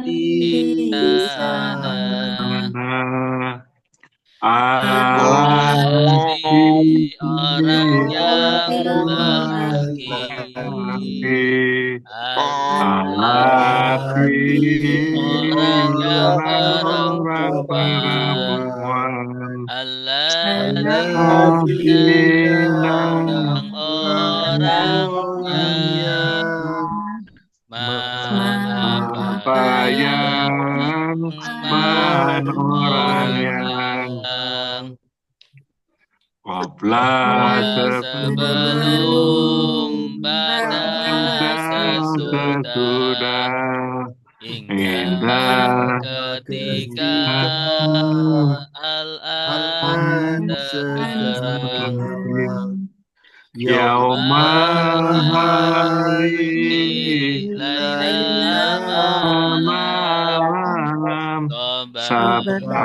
di sana. Alladzi orang yang laki laki, Alladzi orang yang perempuan perempuan, Alladzina yang orang yang apa yang orang yang Qobla sebelum pada sesudah hingga ketika al-an sekarang Yauma hari laila malam sabadi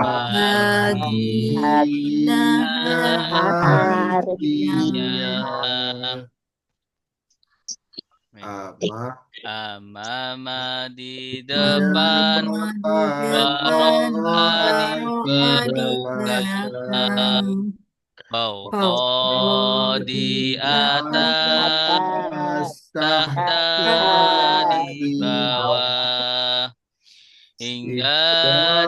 harinya amama di depan waroha di belakang fauqa di atas tahta di bawah hingga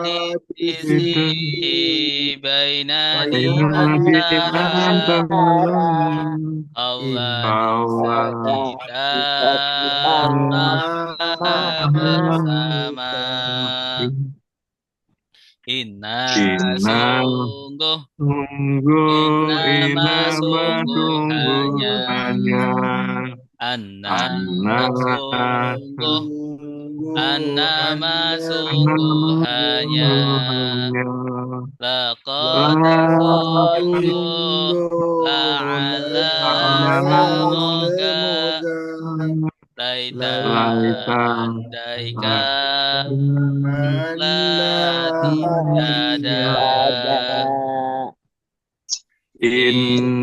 di sisi baina di antara Allah kita bersama. Inna sungguh hanya Annama sungguh hanya laqad sungguh la'ala semoga laita andaikan la tiada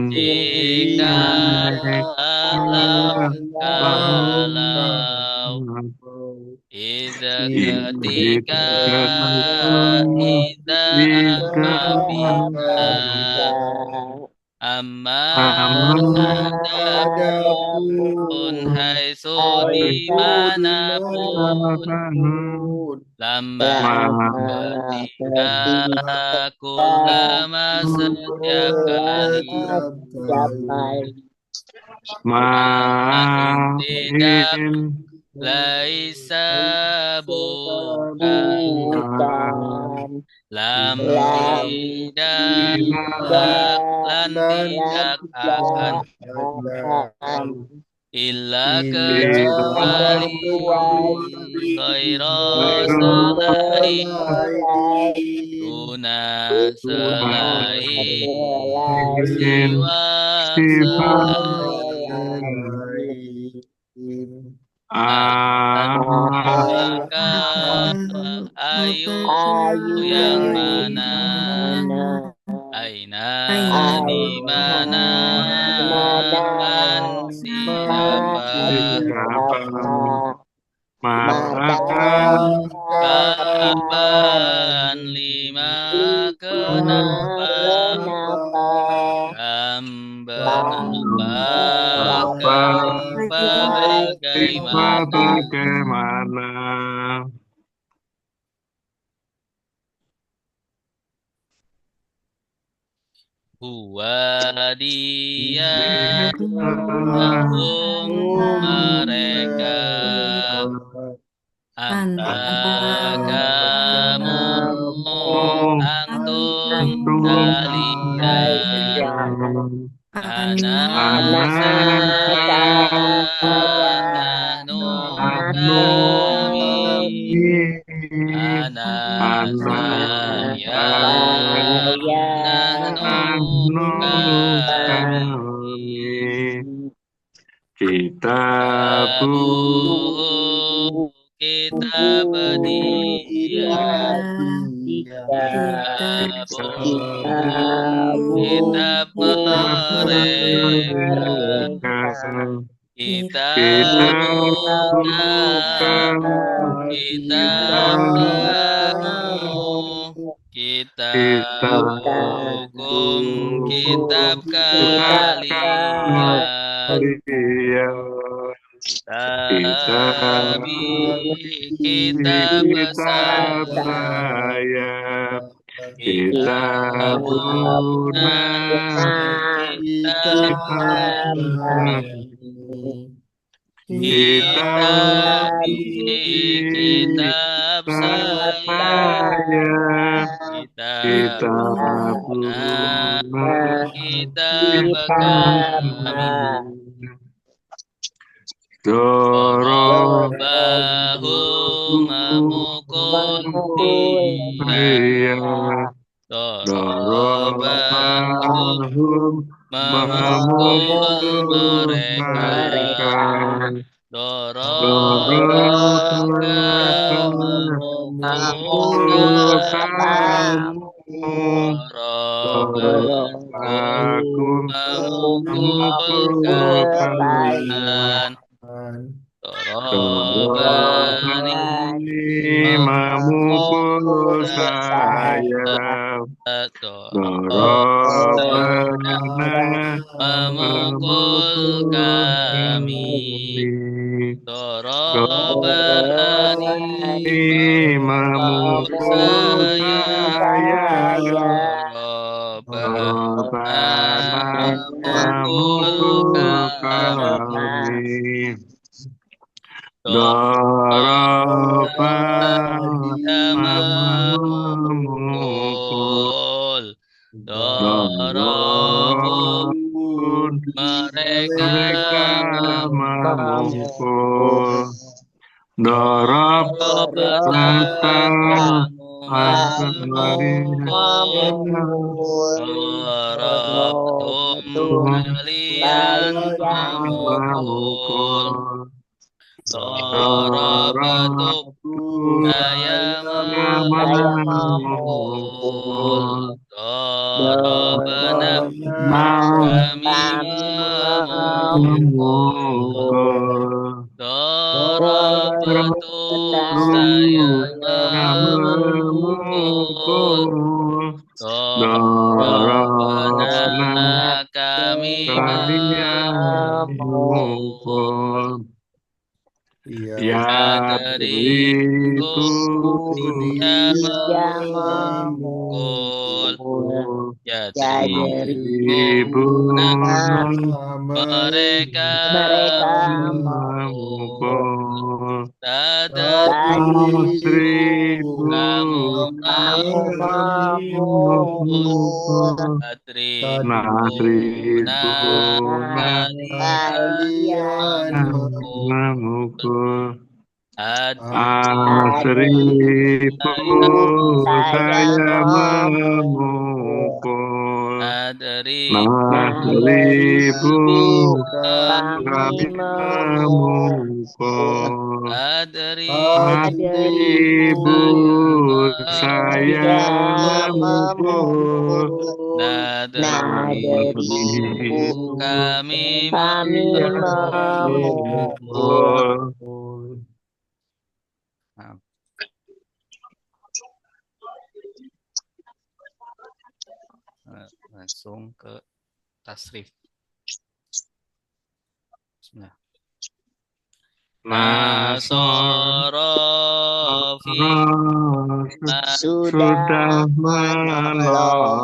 jika kalau ketika apabila adapun haitsu dimanapun lamma ketika kulama setiap kali tidak laisa bukan lam tidak lan tidak akan illa kecuali khairan selain guna selain siwa apakah ayu yang mana aina di mana man siapa kapan lima kenapa berapa bagaimana huwa dia mereka kamu antum kalian nahnu kitab dia kitab mereka kita kita buka kitab baru, kitab hukum, kitab kalian, tapi kitab saya, kitab guna, kitab kitab saya, kitab guna, kitab kami. Dorobahu memukul dia, dorobahu memukul mereka, dorobahu memukul kamu, dorobahu memukul kalian. Dorobani memukul saya, Dorobana memukul kami, Dorobani memukul saya, Dorobana memukul kami. Memukul, dorobun mereka memukul, dorobatan dorobun kalian memukul. Dorobatu saya memukul, dorobana kami memukul, dorobatu saya memukul, dorobana kami memukul. Ya dariku dia memukul, ya dariku mereka memukul, dari seribu kamu memukul, seribu kalian memukul, seribu saya memukul, seribu kami memukul, seribu saya memukul, seribu kami memukul. Langsung ke tasrif. Bismillah. Nasorofi sudah menolong,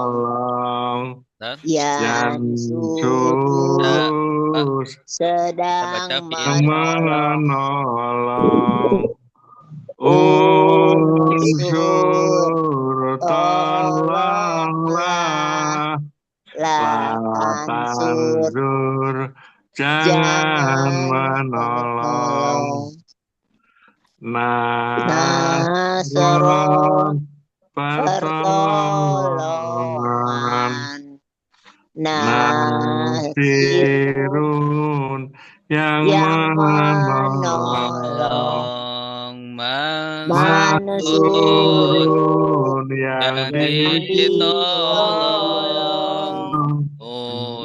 yang sedang menolong. Unsur tolonglah, tanzur jangan menolong. Nasron pertolongan, nasirun yang menolong, mansurun yang ditolong,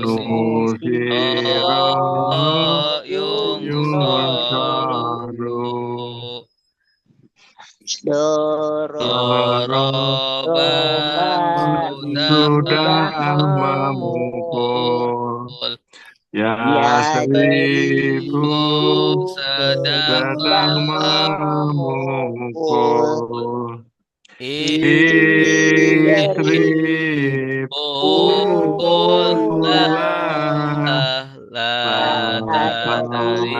nusiro Dorobu Doroba sudah memukul Ya Seribu seribu sedang sedang memukul memukul Istri pukullah pukullah latari latari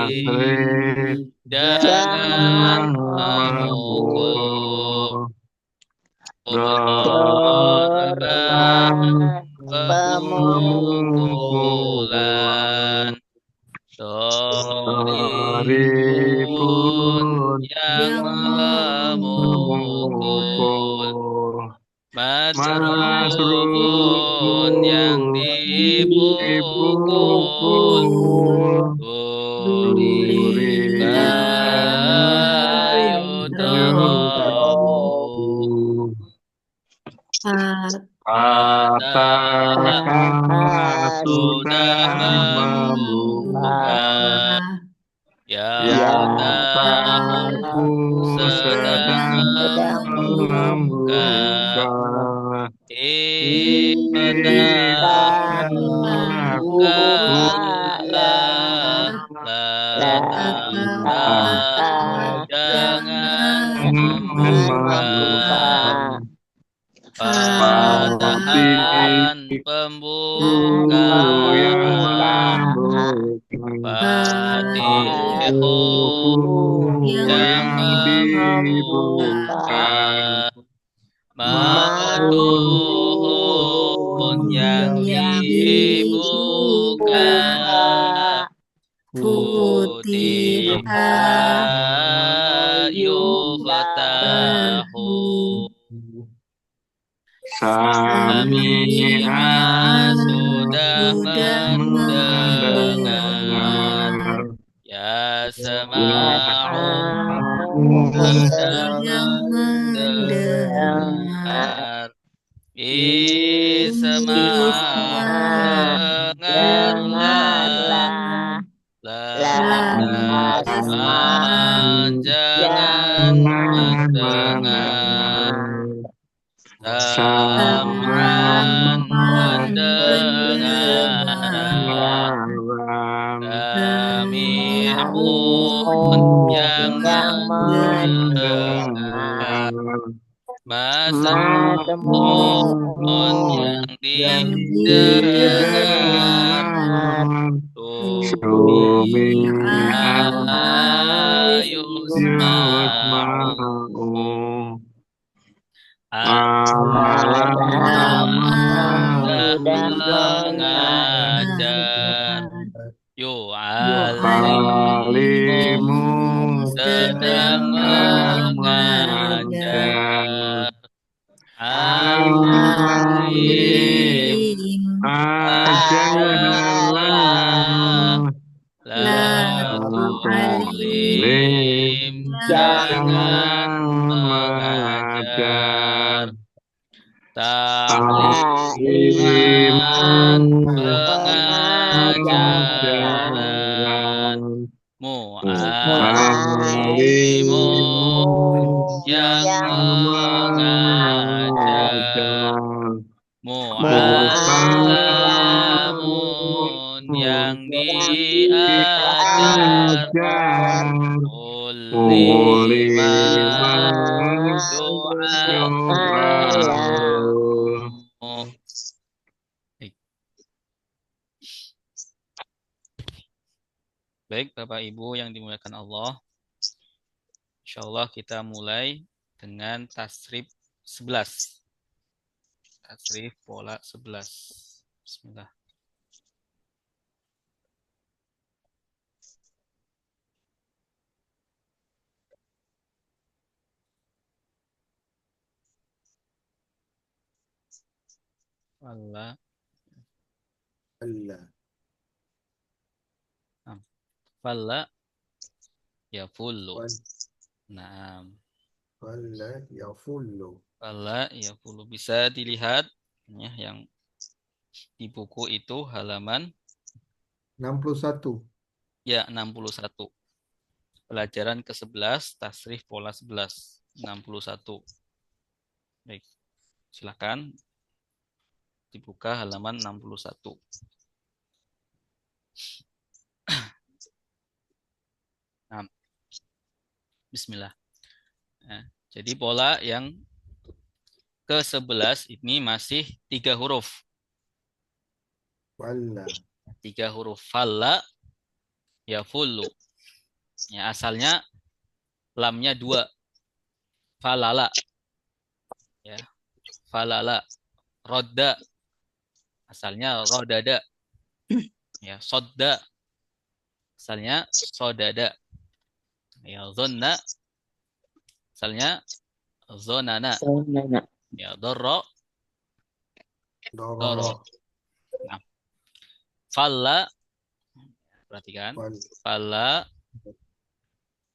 Jangan jangan memukul memukul Dorongan pemukulan pemukulan Tori pun Sekalipun yang yang memukul memukul Masrubun yang masrubun dipukul dipukul Duri duri kayu kayu terobu tebu Katakanlah katakanlah sudah sudah membuka membuka Ya ya tahu tahu sedang sedang membuka membuka Kita kita bukalah buka lantas jangan membuka membuka pasti Patahan ku yang pembukaan membuka Fatihun buku yang yang membuka dibuka Matuhun yang yang dibuka dibuka Putih kayu fatahu Sami'a sudah mendengar Ya sema'un sedang mendengar Isma' dengarlah Lasman jangan mendengar Sam'an pendengaran Sami'un yang mendengar Masmu'un yang didengar Sumi'a yusma'u Al-Lama sudah mengajar Yu'alimu sedang mengajar Alim ajarlah Alim jangan mengajar Takliman pengajaran Mu'allimun yang mengajar Mu'allamun yang diajar Uliman du'alamu Baik Bapak Ibu yang dimuliakan Allah InsyaAllah kita mulai dengan tasrif 11 Tasrif pola 11 Bismillah Allah Falla yafullu Naam Falla yafullu. Falla yafullu bisa dilihat ya, yang di buku itu halaman 61. ya 61 Pelajaran ke-11, tasrif pola 11, 61. Baik, silakan dibuka halaman 61. Nah, bismillah. Nah, jadi pola yang ke-11 ini masih 3 huruf. Walla. 3 huruf. Falla, yafullu. Ya, asalnya lamnya 2. Falala. Ya, falala. Rodda. Asalnya rodada. Ya, sodda. Asalnya sodada. Ya, zonna. Asalnya zonana. Zonana. Ya, dorro. Doro. Doro. Nah, falla. Perhatikan. Wal. Falla,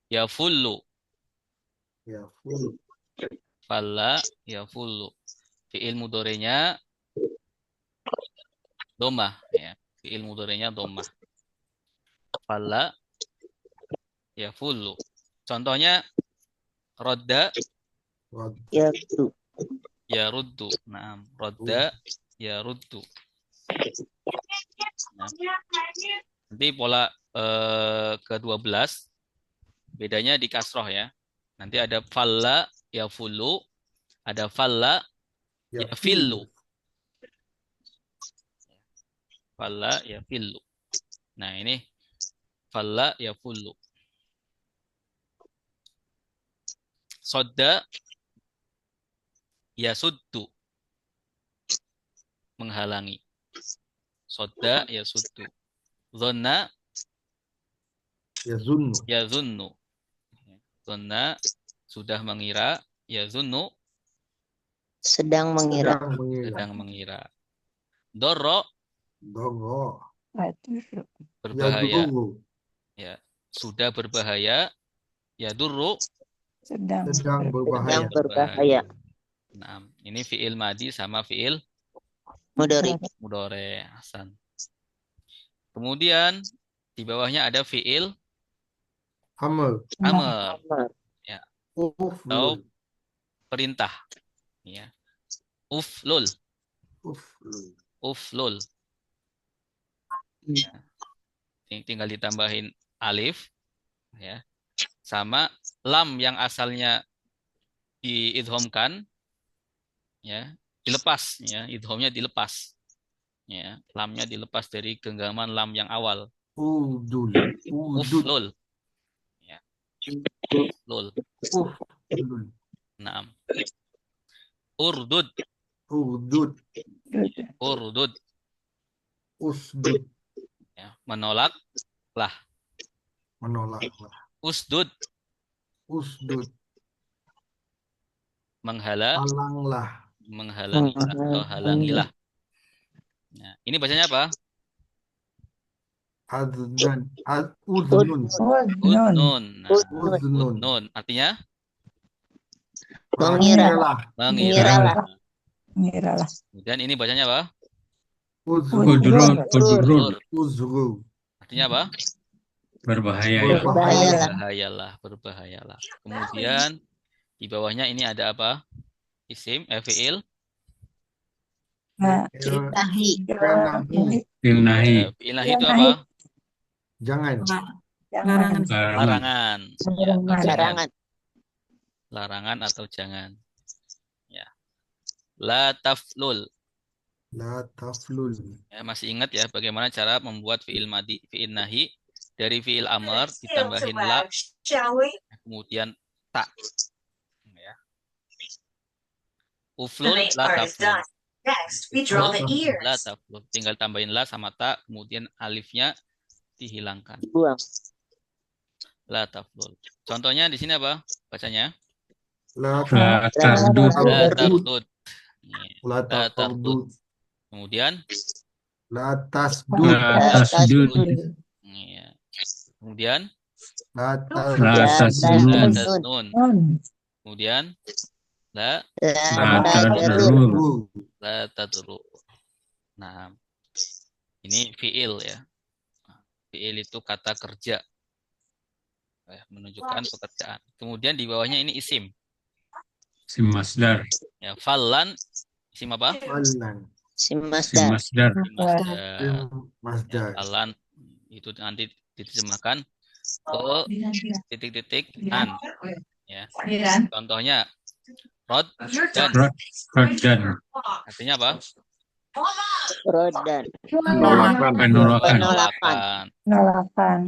yafullu. Yaful. Falla, yafullu. Fi'il mudhari'nya dhammah. Ya. Fi'il mudhari'nya dhammah. Falla, yafullu. Contohnya rodda, Rod. Yardu. yaruddu. Nah, rodda, yaruddu. Nah, nanti pola ke-12 bedanya di kasroh ya. Nanti ada falla, yafullu, ada falla, yafillu. Falla, yafillu. Nah, ini falla, yafullu. Sodda, yasuddu. Menghalangi. Sodda, yasuddu. Zonna, Yazunnu. yazunnu. Zonna, sudah mengira. Yazunnu, Sedang mengira. Sedang mengira. sedang mengira. Dorro, Doro. berbahaya. Yadurru. Ya, sudah berbahaya. Yadurru, Sedang Sedang berbahaya. berbahaya. Nah, ini fi'il madi sama fi'il Mudhari. mudhari. Hasan. Kemudian di bawahnya ada fi'il Amr. amr atau Uflul. perintah. Ya. Uflul, Uflul. uflul. Ya. Tinggal ditambahin alif, ya, sama lam yang asalnya diidghamkan, ya, dilepas, ya, idghamnya dilepas. Ya, lamnya dilepas dari genggaman lam yang awal. Udul. Udud. Uflul. Ya. Uflul. Uflul. Naam. Urdud. Urdud. Urdud. Usdud. Ya. Menolaklah. Menolaklah. Usdud. Usdud. Menghalangilah. Halanglah. Atau halangilah. Nah, ini bacanya apa? Adzan. Uznun. Udnun. Nah, Uznun. udnun. Artinya Mengira. mengira. Mengiralah. Kemudian ini bacanya apa? Uzrun. Uzrur. Uzru. Artinya apa? Berbahaya. Berbahayalah. Berbahayalah. Berbahayalah. Kemudian di bawahnya ini ada apa? Isim, fi'il. Nahi. Nahi. Fi'il nahi. Fi'il nahi itu apa? Jangan. Larangan. Larangan. Ya, atau jangan. Larangan. Larangan atau jangan. Ya. La taflul. La taflul. Ya, masih ingat ya bagaimana cara membuat fi'il madi, fi'il nahi dari fi'il amr ditambahin la, kemudian ta. Ya. Uflul, la taflul. Uflul, la taflul. Tinggal tambahin la sama ta, kemudian alifnya dihilangkan. Buang. La taflul. Contohnya di sini apa? Bacanya? La La tardud. La tardud. tardud. Ya. La La tardud. tardud. Kemudian La tasdud. La tasdud. ya. Kemudian La La tasdud. la tasnun. Kemudian la La tadrur. la tadru. Nah, ini fi'il ya. Fi'il itu kata kerja. menunjukkan pekerjaan. Kemudian di bawahnya ini isim. Isim masdar. Ya, falan isim apa? Falan. Isim Isim masdar. masdar. Masdar. Masdar. Falan itu nanti diterjemahkan ke titik-titik an. Ya. Contohnya rod dan Raddan. artinya apa? Rodan. Penolakan. Penolakan. Penolakan.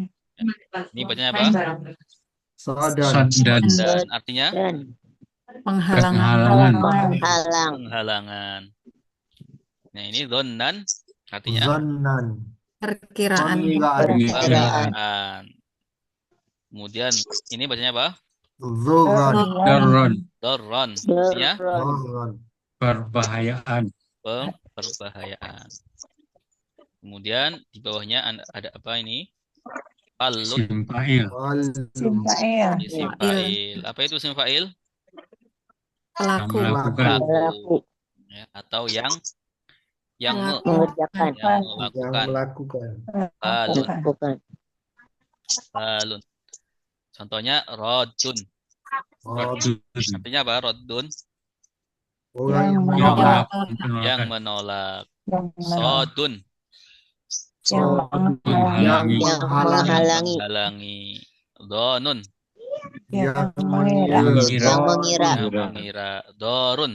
Ini bacanya apa? Sadan. Saddan. Dan artinya Dan Penghalangan. halang. penghalangan. Nah, ini don dan artinya Zannan. Perkiraan. Pengiraan. perkiraan. Kemudian ini bacanya apa? Zoran. Darron. Doron. Artinya Doron. Zoran. Perbahayaan. perbahayaan. Kemudian di bawahnya ada apa ini? Falun. Isim fa'il. Falun. Isim fa'il. Apa itu isim fa'il? Yang Pelaku. melakukan. Pelaku. Ya, atau yang Mengerjakan. yang Yang melakukan. melakukan. Falun. Bukan. Falun. Contohnya rodun. Rodun. Artinya apa? Rodun Orang yang Yang menolak. melakukan yang penolakan. menolak. Sodun Yang Menghalangi. Menghalangi. menghalangi. Donun Yang Mengira. Yang mengira. yang mengira. Dorun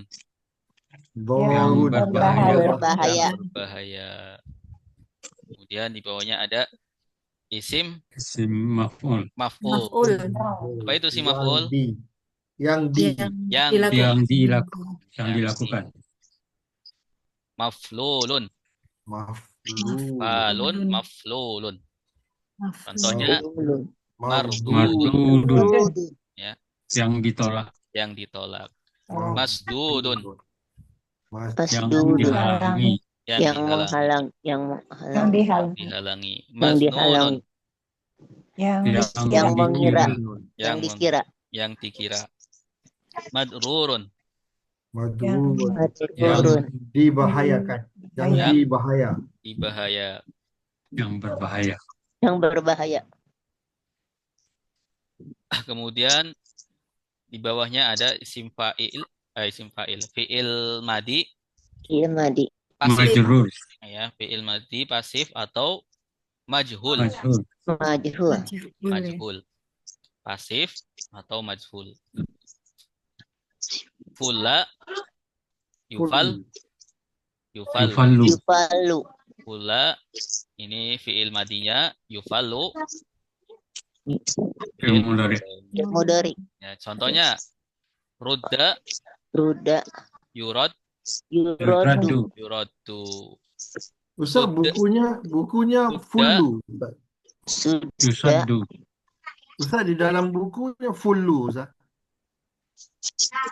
Dorun. Berbahaya. Berbahaya. yang berbahaya. Kemudian di bawahnya ada isim Isim maf'ul. maf'ul. Maf'ul. Apa itu isim maf'ul? Yang di. Yang dilakukan. Yang dilakukan. Maflulun. Maflul. Falun maflulun. Contohnya Mardud. Mardudun. ya, Yang ditolak. yang ditolak. Masdudun Yang Masdudun. dihalangi. yang Yang dihalangi. menghalang. Yang menghalang. Dihalangi. Yang Masnunun dihalang. Yang mengira. Yang dikira. yang dikira. Madrurun Madrun. Turun. Dibahayakan. Yang Yang dibahaya. dibahaya. Yang berbahaya. Yang berbahaya. Kemudian di bawahnya ada isim fa'il, fi'il madi Madi. pasif Majrur. ya, fi'il madi pasif atau majhul. Majhul. Majhul. Majhul. Pasif atau majhul. Fulla yufal Yufalu. Yufalu. Fulla ini fi'il madinya yufalu. Fi'il mudhari. Mudhari. Ya, contohnya rudda Ruda. yurad Yuradu. yuradu. Ustaz, bukunya fullu. Sudah. Yusaddu. Ustaz, di dalam bukunya fullu, Ustaz.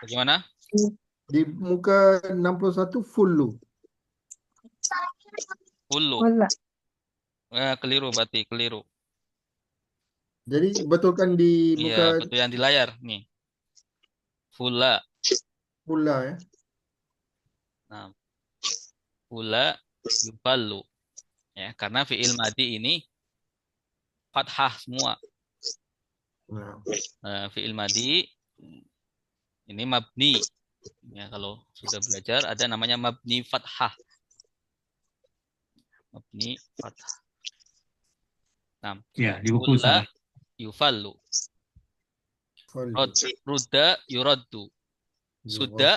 Bagaimana? Di muka 61 fullu. Fullu. Keliru berarti, keliru. Jadi betulkan di Iya, muka betul yang di layar nih. Fulla. fulla ya. Nah, fulla yufalu. Ya, karena fi'il madi ini fathah semua. Nah, Fi'il madi ini mabni. Ya, kalau sudah belajar ada namanya mabni fathah. Mabni fathah. Nah, Ya, di buku fulla saya. yufalu. fullu. Rudda yuraddu. Sudah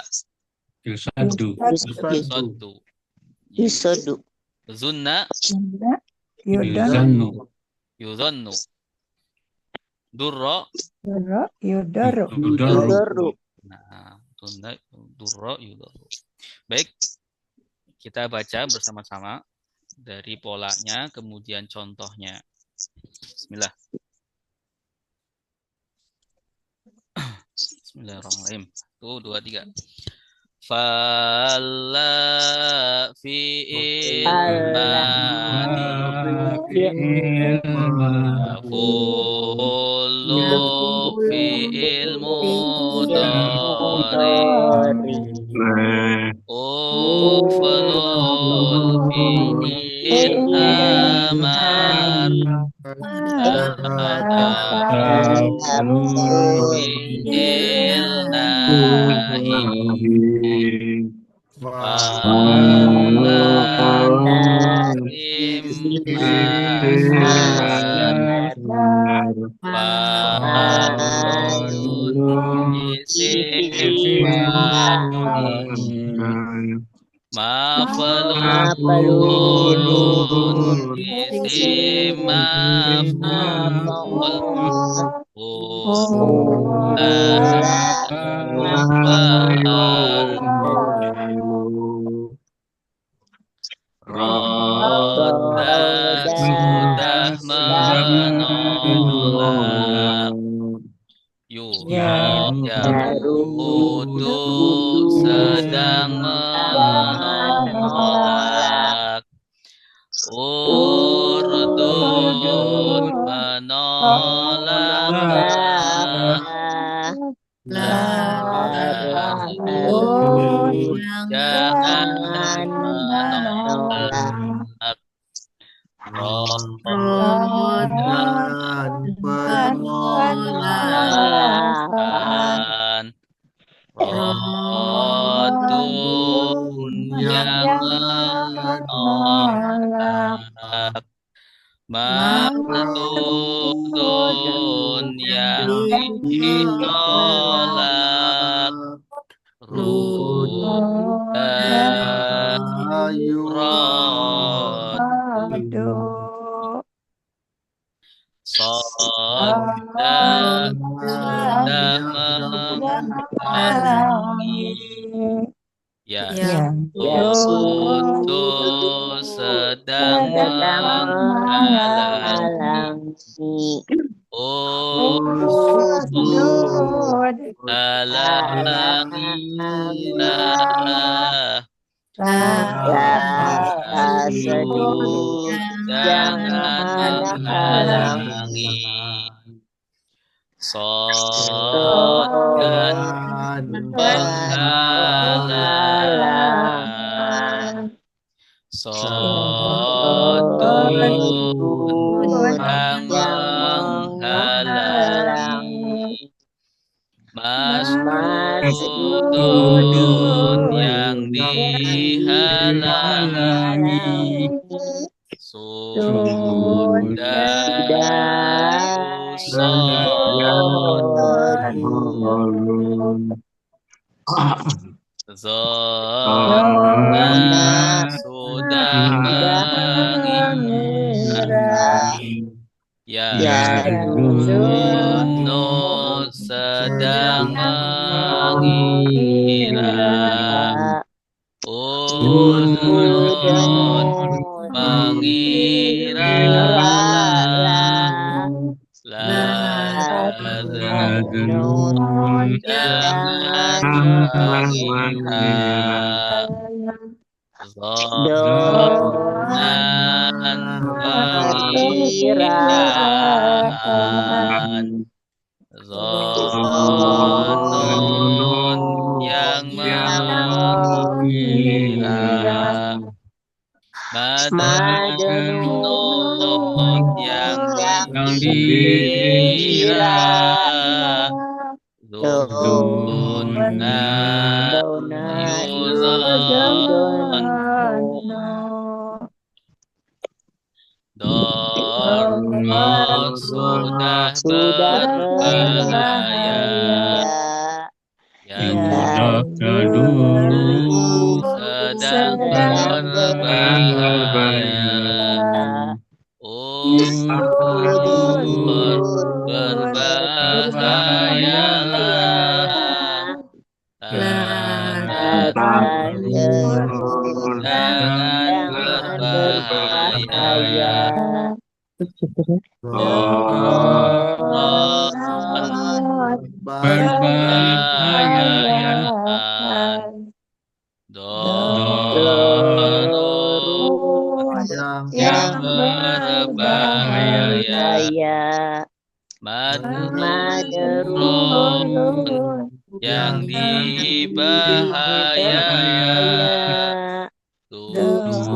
Yusaddu. yusaddu. Yusodu. Zunna Yuzannu. yuzannu. Durra. Yudaru. Yudoru. Nah, zunna durra yudaru. Baik, kita baca bersama-sama dari polanya, kemudian contohnya. Bismillah. Bismillahirrahmanirrahim. 1, 2, 3. Fala fi'il madi Fulu fi'il mudhari Uflul fi'il amar fi'il nahi Fa'alun isim maf'ulun isim maf'ul Roda sudah menolak Yarudu sedang menolak Urdun menolak jangan menolak penolakan Rodun yang menolak Ma'rudun yang ditolak Soda sudah menghalangi Yakutu sedang menghalangi Usud halangilah jangan menghalangi Sodan penghalang Sodun yang menghalangi Masudun yang dihalangi Sudah Zona sudah mengira Yazunnu sedang mengira Uzunun mengira Lazunun jangan mengira Zonan pengiraan Zonun yang mengira Madnun yang dikira Zuna yuzon Dorot sudah berbahaya Yang dulu sedang berbahaya Umur berbahayalah jangan berbahaya yang berbahaya Madrun yang dibahaya Yudor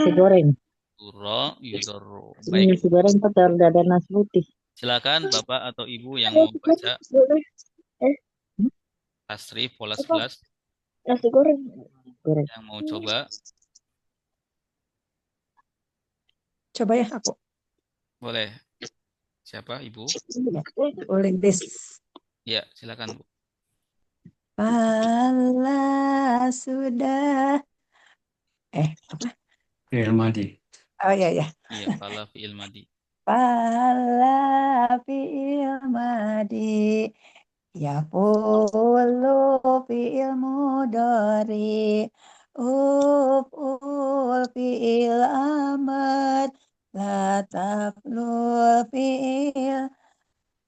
nasi goreng. Duro, yudoro. Ini Baik, nasi goreng pakai ada nasi putih. silakan Bapak atau Ibu yang mau baca Boleh. Hmm? tasrif pola Apa? 11 Nasi goreng. Goreng. yang mau coba. Coba ya aku. Boleh. Siapa, Ibu? Boleh des. Ya, silakan, Bu. Pala sudah. Apa? Fi'il madi. Oh ya ya. Iya, fala fi'il madi. Pala fi'il madi. Ya pulu fi'il mudari. Uf'ul fi'il amr. La taflul fi'il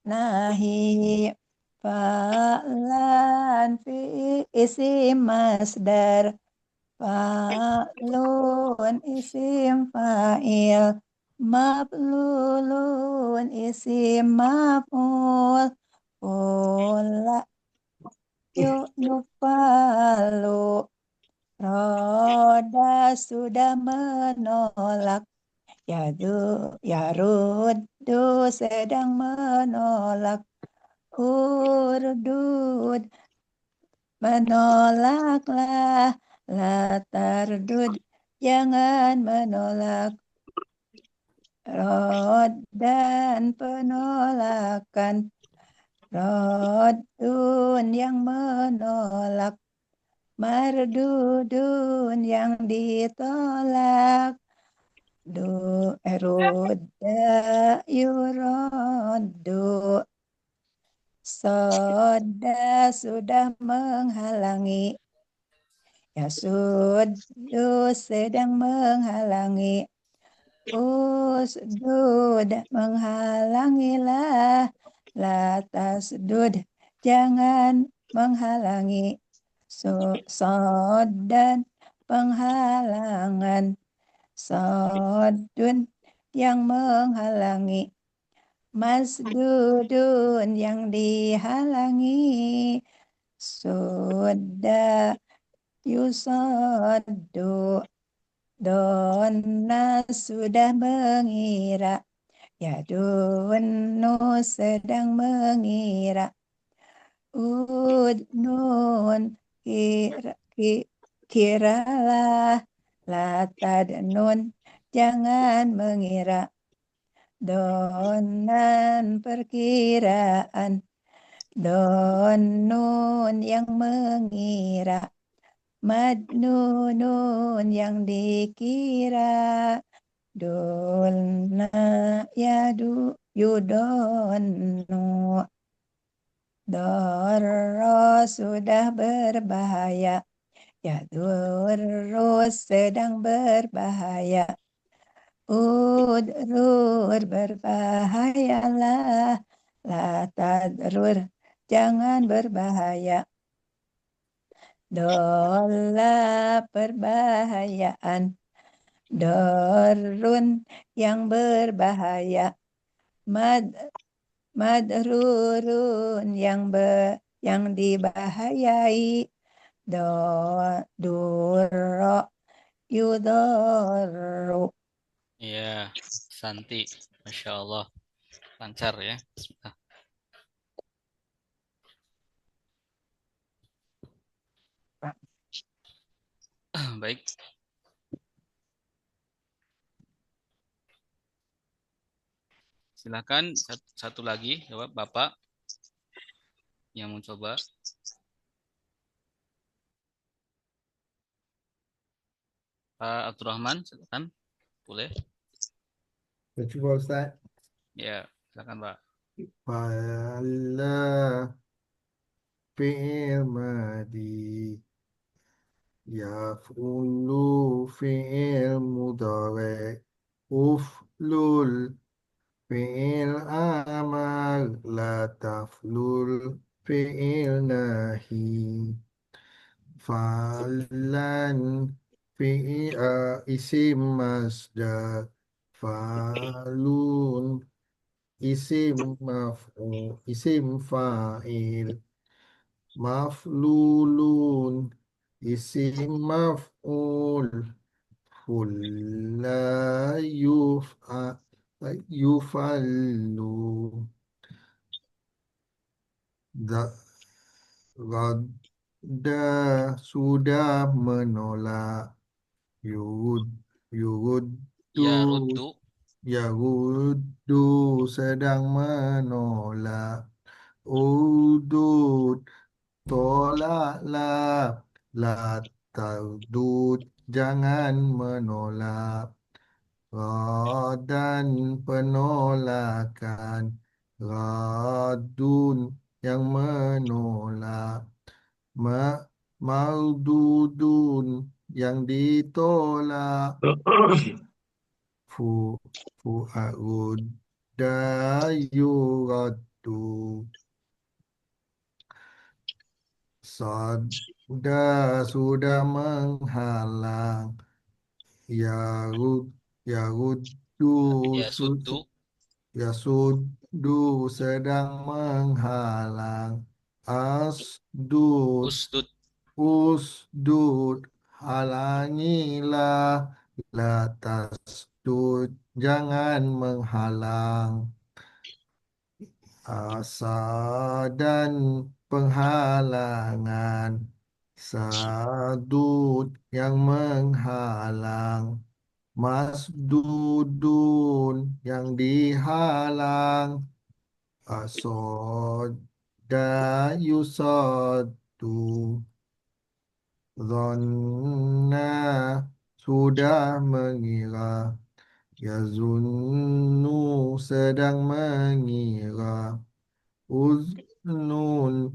nahi. Fa'lan fi isim masdar. Fa'lun isim fa'il. Maf'lulun isim maf'ul. Ula yufalu. Roda sudah menolak. Yaruddu sedang menolak. Urdud menolaklah. La tardud jangan menolak. Rod dan penolakan. Rodun yang menolak. Mardudun yang ditolak. Rudda yuroddu. Soda sudah menghalangi. Yasuddu sedang menghalangi. Usdud menghalangilah. La tasdud jangan menghalangi. Sodan penghalangan. Sodun yang menghalangi. Masdudun yang dihalangi. Sudah yusoddu. Donna sudah mengira. Ya dunnu sedang mengira. Udnun kiralah. La tadnun jangan mengira. Donan perkiraan. Donun yang mengira. Madnunun yang dikira. Dulna yudonu. Dorro sudah berbahaya. Ya durus sedang berbahaya. Udrur berbahayalah. La tadrur jangan berbahaya. Dola perbahayaan. Dorun yang berbahaya. Madrurun yang dibahayai. Duro yudoru. Iya, Santi. Masya Allah. Lancar ya. Bismillah. Baik. Silakan satu lagi jawab Bapak yang mau coba. Pak Abdurrahman, silakan. Boleh? Cuba Ustaz. Ya, silakan Pak. Fala fi'il madi. Yaf'ulu fi'il mudhari. Uflul fi'il amal. La taflul fi'il nahi. Falan fi'il isim masdar. Falun isim maf'ul, isim fa'il. Maflulun isim maf'ul. la yufallu. Radda sudah menolak. Yuruddu Ya ruddu. Yahudu sedang menolak. Udud tolaklah. La tardud jangan menolak. Radan penolakan. Radun yang menolak. Maududun yang ditolak. Fu Fu'arudda yuraddu. Sada sudah menghalang. Yaruddu Ya suddu. Yasuddu sedang menghalang. Asdud Usdud. Usdud halangilah. La tasdud jangan menghalang. Asa dan penghalangan. Sadud yang menghalang. Masdudun yang dihalang. Asoda yusadu. Zonna sudah mengira. Yazunnu sedang mengira. Uznun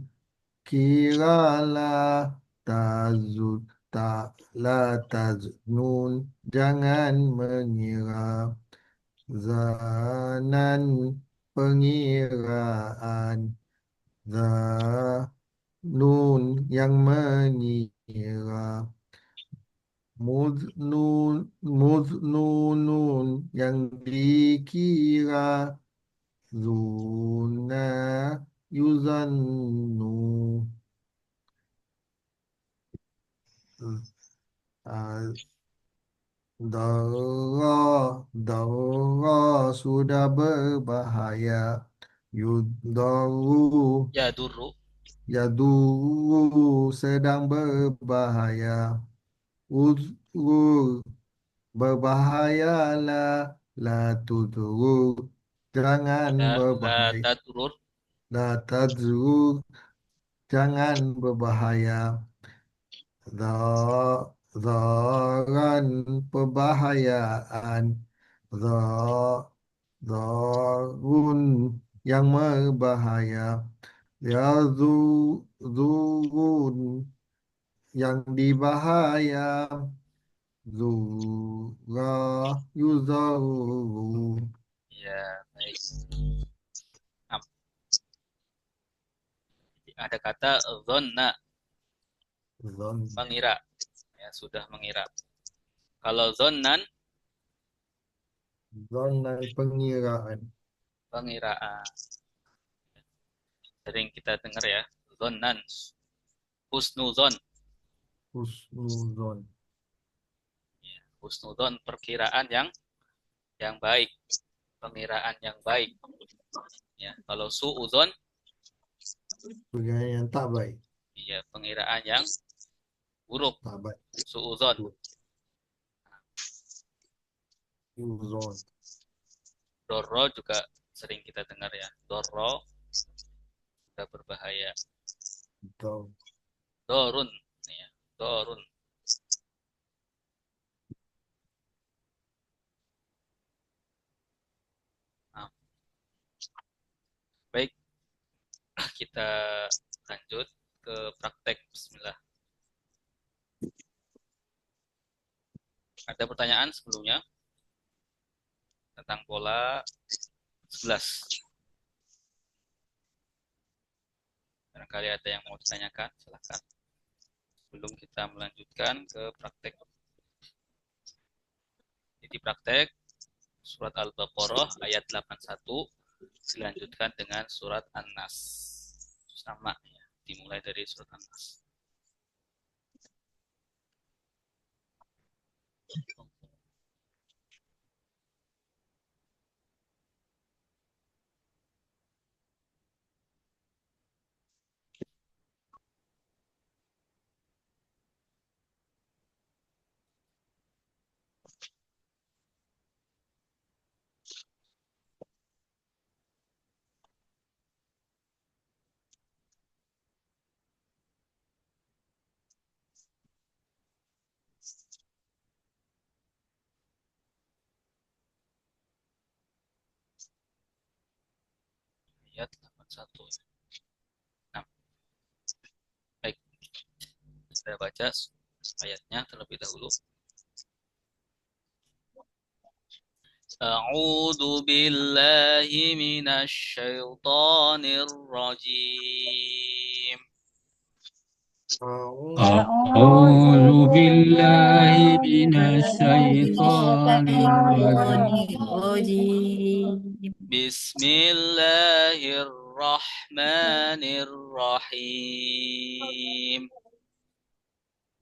kiralah. Tazud tak la taznun jangan mengira. Zanan pengiraan. Zanun yang mengira. Muznunun yang dikira. Zuna yuzannu. Ah, Dara sudah berbahaya. Yudaru Ya durru. Yaduru sedang berbahaya. Uzur berbahayalah. La tudurur jangan La berbahaya. tadurur. La tadzur jangan berbahaya. Zaran perbahayaan. Zarun yang berbahaya. Zurun yang dibahaya. Zura yuzaru. Ya, baik. Nah, ada kata zonna, Zon mengira. Ya, sudah mengira. Kalau zonnan, Zonan pengiraan. pengiraan. Sering kita dengar ya, zonnan, husnuzon. Husnuzon. Husnuzon perkiraan yang baik, pengiraan yang baik. Ya, kalau suuzon, Pengiraan yang tak baik. ya pengiraan yang buruk. Tak baik. Suuzon. Uzon. Dorro juga sering kita dengar ya. Dorro sudah berbahaya. Dor. Dorun, ya, dorun. Nah, baik, kita lanjut ke praktek. Bismillah. Ada pertanyaan sebelumnya tentang pola 11. Barangkali ada yang mau ditanyakan, silakan. Sebelum kita melanjutkan ke praktek. Jadi praktek surat Al-Baqarah ayat 81 dilanjutkan dengan surat An-Nas. Sama ya, dimulai dari surat An-Nas. ayat 81. Nah, baik. Saya baca ayatnya terlebih dahulu. A'udzu billahi minasy syaithanir rajim. أعوذ بالله من الشيطان الرجيم Bismillahirrahmanirrahim.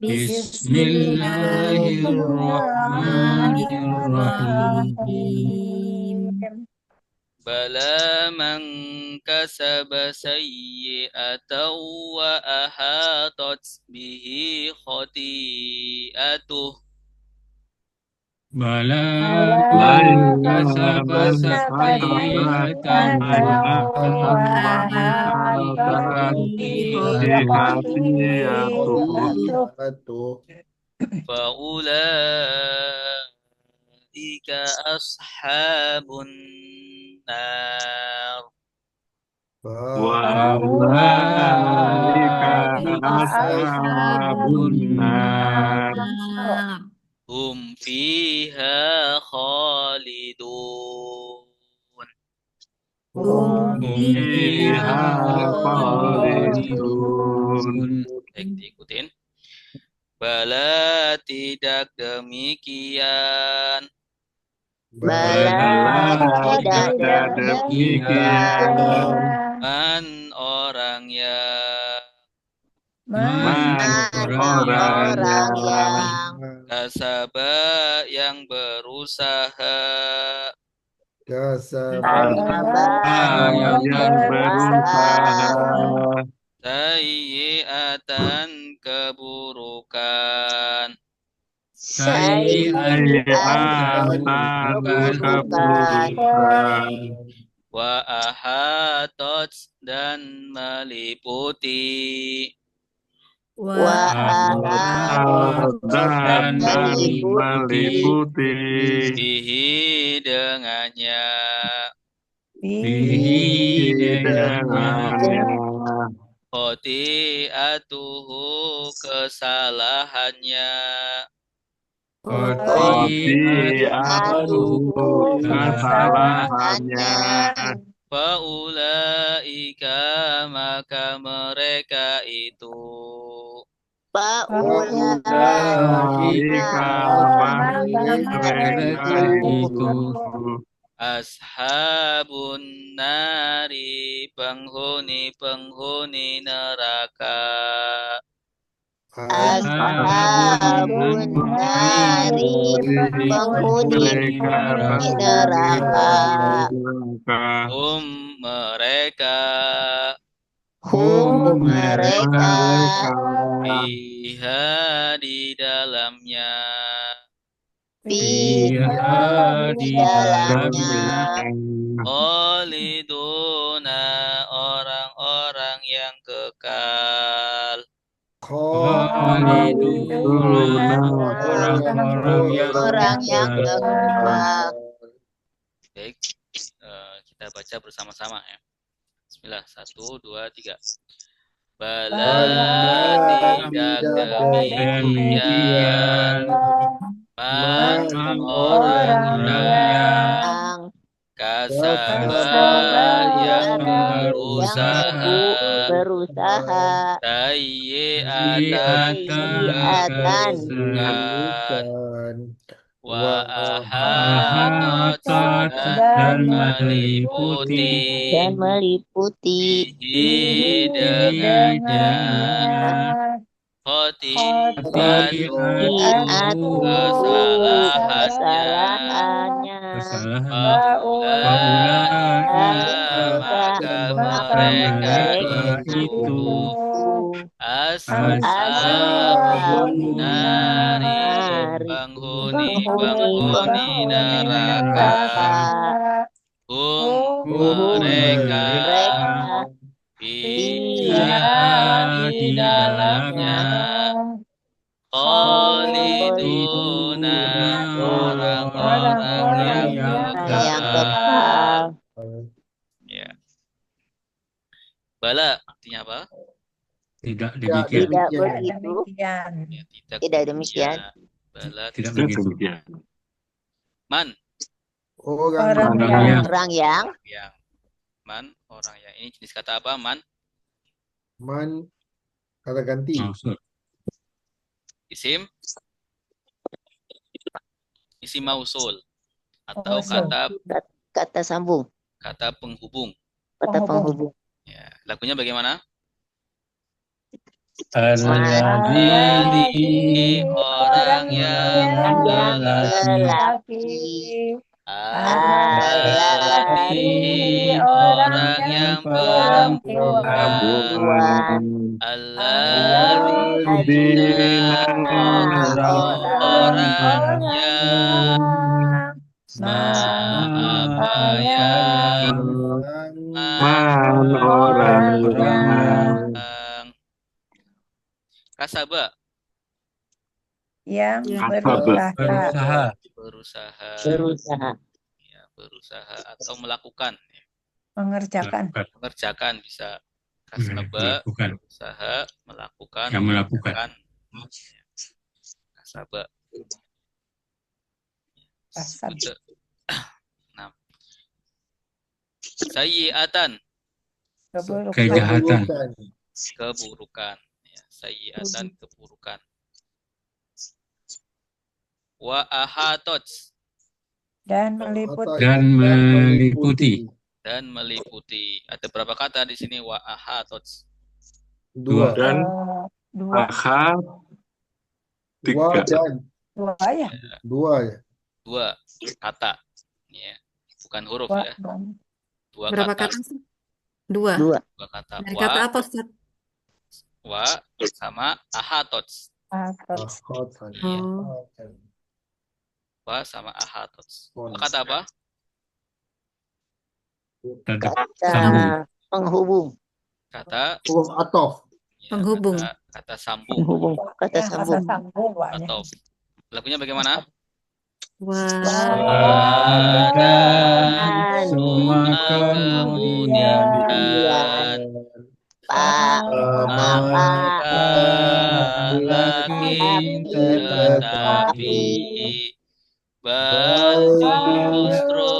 Bismillahirrahmanirrahim. بسم الله الرحمن الرحيم Bala man kasaba sayyi'atan wa ahatat bihi khati'atuh. بلى Bala من man كسب kasaba سيئة sayyi'atan Khati'atuh. Faulaika ashabun nar. فأولئك أصحاب النار Hum fiha khalidun. هم فيها خالدون Baik, diikutin. Bala tidak demikian. Bala tidak demikian Man orang yang orang yang kasaba yang berusaha yang berusaha sayyi'atan keburukan wa ahatot dan meliputi dan meliputi bihi dengannya khoti'atuhu kesalahannya faulaika maka mereka itu ashabun nari penghuni neraka. Ashabun nari penghuni neraka. Mereka fiha di dalamnya khaliduna orang-orang yang kekal. orang-orang yang kekal. Baik, kita baca bersama-sama ya. Bismillah, 1, 2, 3. Bala tidak demikian man orang yang kasaba yang berusaha sayyi'atan wa ahatat dan meliputi bihi dengannya khoti'atuhu kesalahannya maka mereka itu ashabun nari penghuni neraka. Mereka fiha di dalamnya khaliduna orang-orang yang kekal. Ya. Bala artinya apa? Tidak Tidak demikian. Tidak demikian. begitu. Demikian. Ya, Tidak demikian. Bala Tidak tidak. begitu. Man Orang Orang yang yang Orang yang yang man orang yang ini jenis kata apa? Man man kata ganti. Maksud. isim mausul atau Mausul. kata sambung. kata penghubung. Kata penghubung. Ya, lagunya bagaimana? Alladzi Orang yang Lelaki. Alladzi orang yang perempuan. Alladzi orang yang apa yang Man orang kasaba yang berusaha. Berusaha. Ya, berusaha atau melakukan ya. mengerjakan. Mengerjakan bisa kasaba Melakukan. berusaha melakukan Yang melakukan. kasaba Kasab. Betul. Nah, sayyi'atan Kejahatan. keburukan ya, sayyi'atan keburukan. Wa ahatot Dan meliputi. Dan meliputi. dan meliputi. Ada berapa kata di sini wa ahatot? Dua. Dan Dua. aha Dua tiga. dan Dua ya. dua ya. Dua kata ya, bukan huruf Dua. ya. Dua Berapa kata. kata sih? Dua. Dua. Dua kata. Dari kata apa, Ustaz? Wa sama ahatot. Atau Ahotan. Iya. Oh, Wa sama ahatot. Dua kata apa? Kata Kata sambung. penghubung. Kata Huruf atof. ya, Penghubung. kata sambung Penghubung. Kata yang kata sambung. sambung banyak. atau lagunya bagaimana? dan Semua kemudian Pak. Lakin tetapi bal justru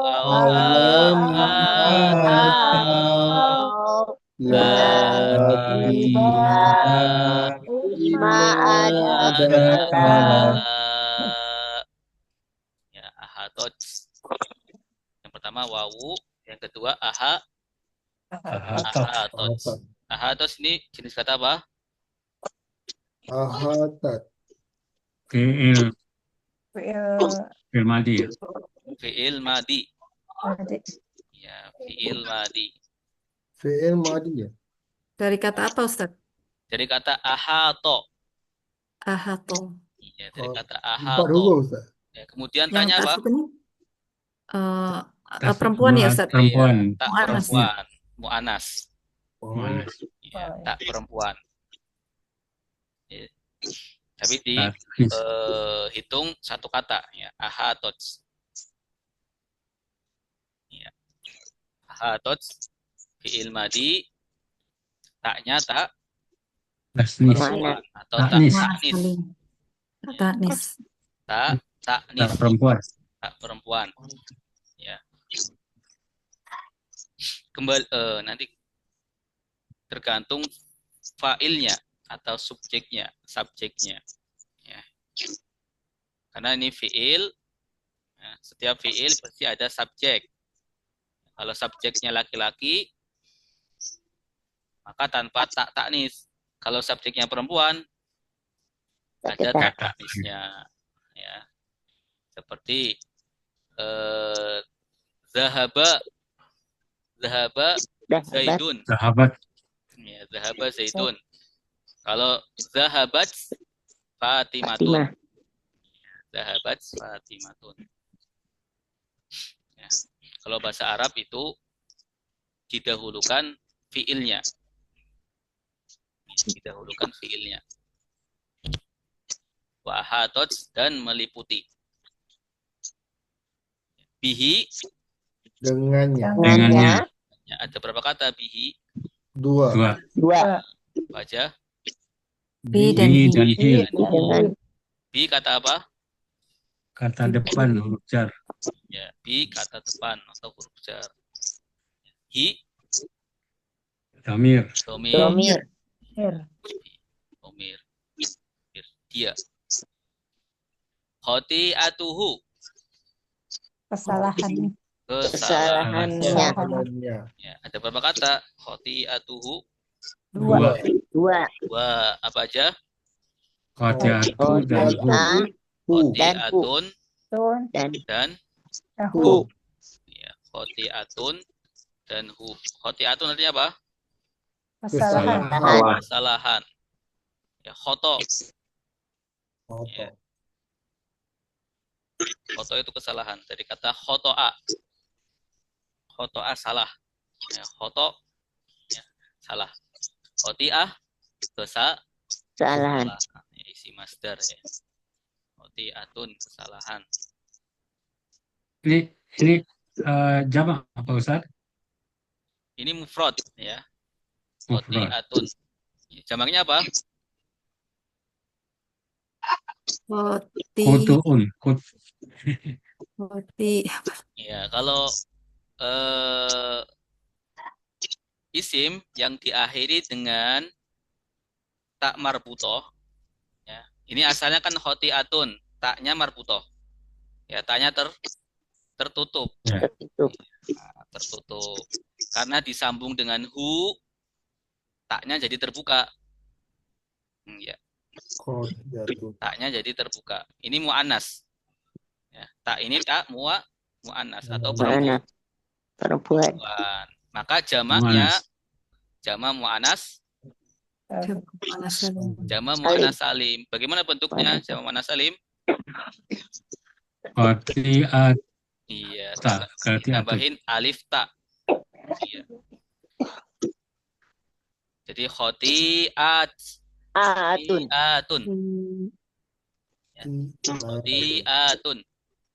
awalam atau ya ahatot. Yang pertama wawu, yang kedua ahatot. Ahatot ini jenis kata apa? Ahatat. Fi'il. Fi'il madi. Fi'il madi. Ya, fi'il madi. Fi'il madi ya. dari kata apa, Ustaz? Dari kata ahato. Ahato. Ya, dari kata 4 ahato. huruf Ustaz. Ya, kemudian Yang tanya apa? tasuk ini perempuan ya, Ustaz? Perempuan. Tak Mu'anas. perempuan. Mu'anas. Mu'anas. Ya, tak perempuan. Ya. Tapi Tasnis. hitung satu kata ya, ahatot. Ya. Ahatot fi'il madi taknya tak Tasnis. perempuan atau tak Taknis. taknis. Taknis. Tak taknis. Tak perempuan. Tak perempuan. Ya. Kembali nanti tergantung fa'ilnya atau subjeknya. Ya. Karena ini fi'il, ya, setiap fi'il pasti ada subjek. Kalau subjeknya laki-laki, maka tanpa tak taknis. Kalau subjeknya perempuan, ada tak taknisnya. Ya. Seperti zahaba zaidun. Sahabat. Ya, zahaba zaidun. Kalau zahabat Fatimatun. Zahabat Fatimatun. Ya. Kalau bahasa Arab itu didahulukan fiilnya. Didahulukan fiilnya. Wa ahatot dan meliputi. Bihi Dengannya. Dengannya. Ya, ada berapa kata bihi? Dua. Dua. Dua. Baca. Bi dan Bi hi. dan hi. Dengan Bi kata apa? Kata depan huruf jar. Ya, bi kata depan atau huruf jar. Hi, Damir. domir. domir. Domir. Dia. Khoti'atuhu. Kesalahan. Kesalahannya. Kesalahannya. Ya, ada berapa kata? Khoti'atuhu. Dua. Dua. Dua. Apa aja? Khotiatu dan hu. Khoti'atun Tun. dan Tahu. ya, khoti'atun dan hu. Khoti'atun artinya apa? Kesalahan. Kesalahan. Ya, khoto. Ya. Khoto itu kesalahan. Dari kata khoto'a. Khoto'a salah. Ya, khoto ya, salah. Khoti'ah Kesalahan. Ya, isi masdar ya. Khoti'atun kesalahan. Ini jamak apa Ustaz? Ini mufrad ya. Mufrad. Khoti'atun. Ya, jamaknya apa? Khoti. Kutuun. Khoti. Ya, kalau isim yang diakhiri dengan tak marbutoh ya. Ini asalnya kan khoti'atun, taknya marbutoh. Ya, taknya tertutup. Tertutup. Nah, tertutup. Karena disambung dengan hu, taknya jadi terbuka. Ya, taknya jadi terbuka. Ini mu'annas. Ya, tak ini tak mu'annas atau Mana? Perempuan. perempuan. Maka jamaknya Mu'annas. jamak mu'annas, Salim. jamak mu'annas salim. Bagaimana bentuknya jamak mu'annas salim? Khotiat. Iya, Tak. Khotiatun. tambahin alif tak. Iya. Jadi Atun. khoti'atun. Khoti'atun.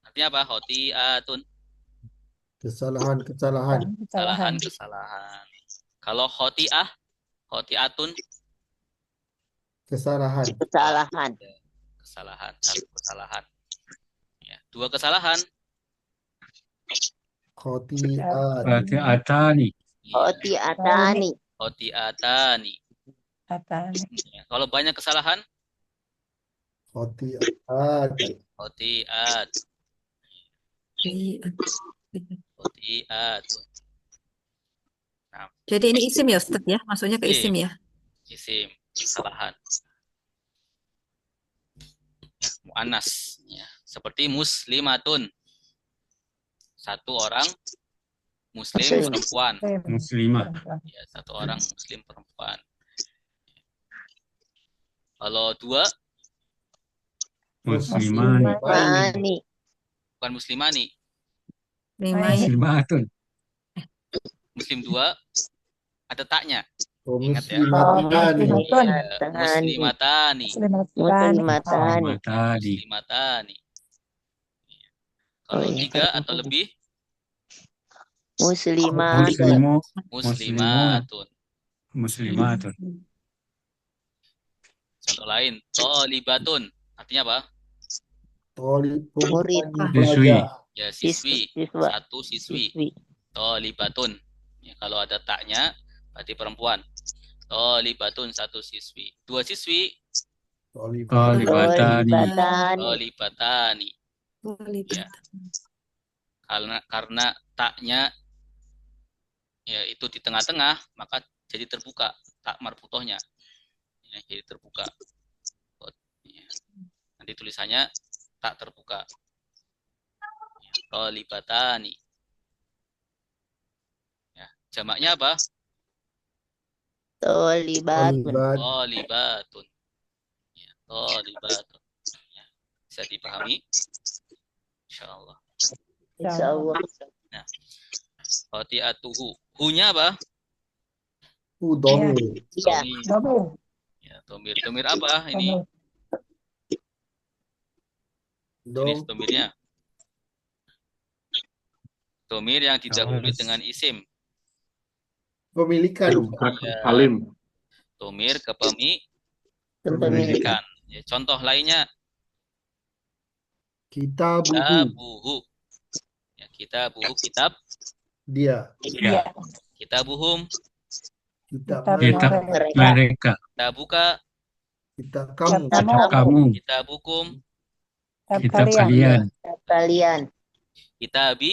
Artinya apa? Khoti'atun. Kesalahan. Kesalahan. Kalau khoti'atun, Kesalahan. Kesalahan. kesalahan. Satu kesalahan. Ya, dua kesalahan. Khotiatani. Iya, Khotiatani. khoti'atani. Atani. Ya, kalau banyak kesalahan, Khotiat. khoti'at. Khoti'at. Jadi ini isim ya Ustaz ya? Masuknya ke isim ya? Isim, kesalahan. Ya, mu'annas. Ya, seperti muslimatun. Satu orang muslim Muslim. perempuan. Muslimah. Ya, satu orang muslim perempuan. Kalau dua, Muslimani. Mani. bukan muslimani. Lima. Muslimatun. Muslim dua, ada taknya. Ingat ya. Muslimatani. Muslimatani. Muslimatani. Matadi. Muslimatani. Kalau Oh, iya. tiga atau lebih, Muslimat. Muslimu. muslimatun. Muslimatun. Contoh lain, tolibatun. Artinya apa? Murid. Siswi. Ya, siswi. Siswa. Satu siswi. Tolibatun. Ya, kalau ada taknya, berarti perempuan. Tolibatun, satu siswi. Dua siswi, Tolibatani. tolibatani. Ya. Karena taknya ya itu di tengah-tengah, maka jadi terbuka tak marbutohnya. Ya, jadi terbuka. Ya. Nanti tulisannya tak terbuka. Ya, tolibatani. Ya, jamaknya apa? Tolibatun. Tolibatun. Ya, tolibatun. Ya, bisa dipahami? Insyaallah. Insyaallah. Khoti'atuhu. Hu-nya apa? Domir. Iya. Domir. Ya, domir. Domir apa ini? Jenis domirnya. Domir yang didahului dengan isim. Pemilikan. Alim. Domir ke Kepemilikan. pemilikan. Ya, contoh lainnya Kitabuhu. kitabuhu. Ya, kitabuhu kitab, Dia. Dia. kitabuhum, Kitab Kitab Kitab mereka. mereka. kitabuka, Kitab kamu. Kitab Kitab kamu. kitabukum, Kitab Kitab kalian. kalian. Kalian. kitabi,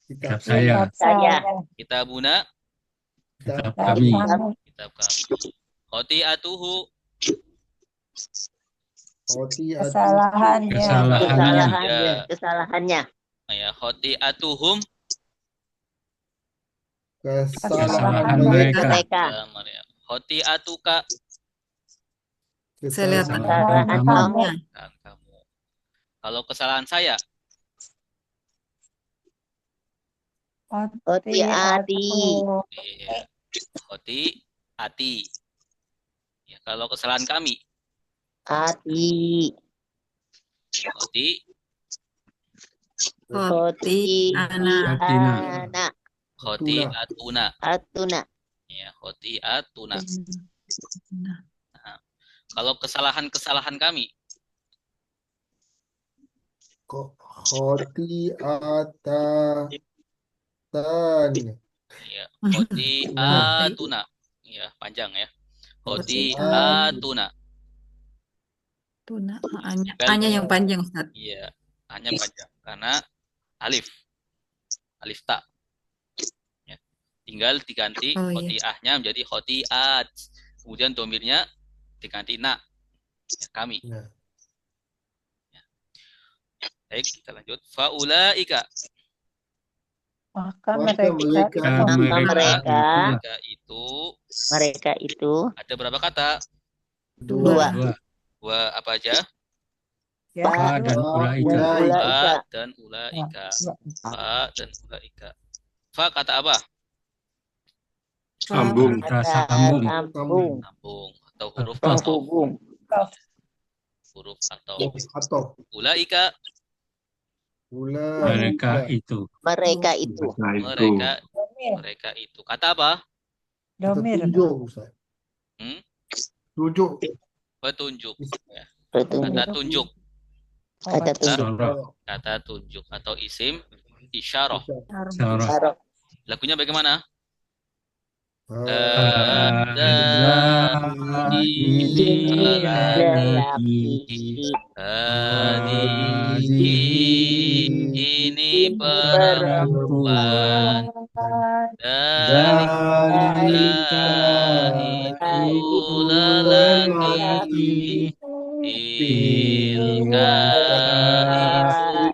Kitab Kitab saya. Kitab saya. kitabuna, Kitab Kitab kami. Kami. kitab kami. Khoti'atuhu, Kesalahannya. Kesalahannya. Kesalahannya. ya khoti'atuhum, kesalahan mereka. Mereka. ya, khoti'atuka, Saya lihat Kesalahan kamu. kamunya. kan kamu. Kalau kesalahan saya, Khoti'ati. ya, khoti'ati. Ya, kalau kesalahan kami, Ati. khoti, Khoti ana. Atina. Ana. khoti'atuna. Atuna. Ya, khoti'atuna. Kalau kesalahan-kesalahan kami, khoti'atan. ya, khoti'atuna. Ya, panjang ya. Khoti'atuna. Tuna. A-nya yang panjang, Ustaz. Iya, hanya panjang karena alif ta. Ya. Tinggal diganti Oh, iya. khoti'ahnya menjadi khoti'at. Kemudian domirnya diganti na. Ya, kami. Ya. Baik, kita lanjut. Faulaika. Maka Maka mereka. Mereka itu ada berapa kata? Dua. Dua apa aja? Ya. Fa dan ulaika. Fa dan ulaika. Fa dan ulaika. Fa kata apa? Sambung. Sambung. Sambung. Sambung atau huruf Atau. atau Penghubung. huruf atau Atau ulaika. Mereka itu. Mereka itu. Mereka itu. Kata apa? Domir. tunjuk, Ustaz. Tunjuk. Petunjuk. Ya. Petunjuk. Kata tunjuk. Kata tunjuk. Sorok. Kata tunjuk atau isim isyarah. Sorok. Sarok. Lagunya bagaimana? Ini perempuan Dalika itu lelaki Tilka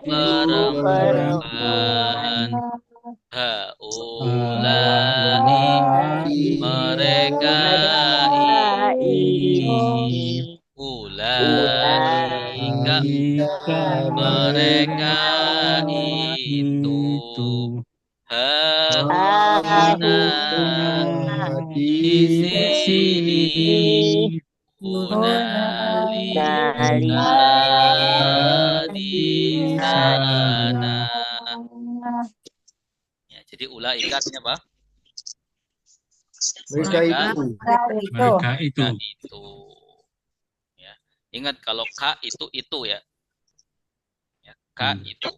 itu perempuan Haulai mereka ini Ulaika mereka itu Hauna di sini Hunalika di sana. Ya, jadi ulaika artinya apa? Mereka itu. Mereka itu. Itu. Ya. Ingat kalau ka itu ya. Ya, ka itu.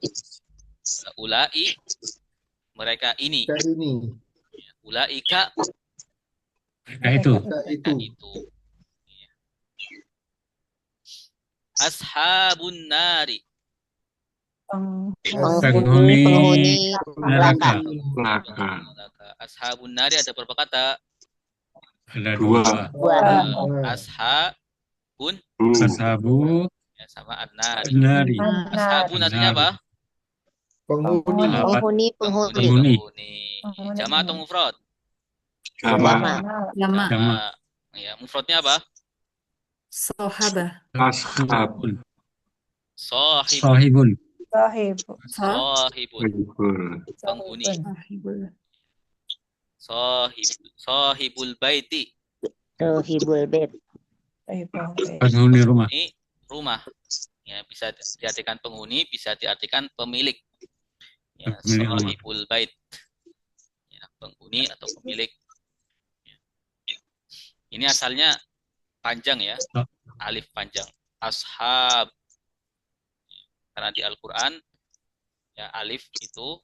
Ulai mereka ini. Mereka ini. Ya, ulaika Mereka itu. Mereka itu. Ya. Ashabun nari. Penghuni neraka. Ashabun nari ada berapa kata? Ada dua. Ashabun Ashabu ya, sama an-nari. nari. Ashabun artinya apa? Penghuni. Penghuni. Jama atau mufrad? Jama. Jama. Ya, mufradnya apa? Sohaba. Ashabun. Sahibun. Sahib. Penghuni. Sahibul. Sahibul baiti. Sohibul bait. Penghuni rumah. Ini rumah. Ya, bisa diartikan penghuni, bisa diartikan pemilik. Ya, Pemilik rumah. sahibul bait. Ya, penghuni atau pemilik. Ini asalnya panjang ya, alif panjang. Ashab. Karena di Al-Quran ya alif itu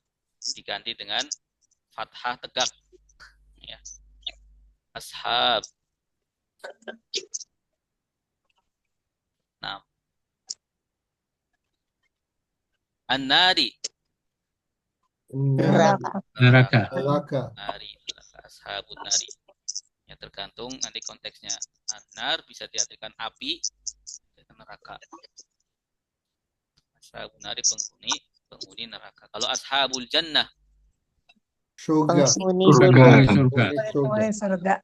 diganti dengan fathah tegak. Ya. Ashab. Nah, an-nari. Neraka. Neraka. Neraka. Nari, ashabun nari. Ya tergantung nanti konteksnya. An-nar bisa diartikan api, dan neraka. Ashabun nari penghuni neraka. Kalau ashabul jannah, Surga. Penghuni Penghuni surga. surga. Penghuni surga.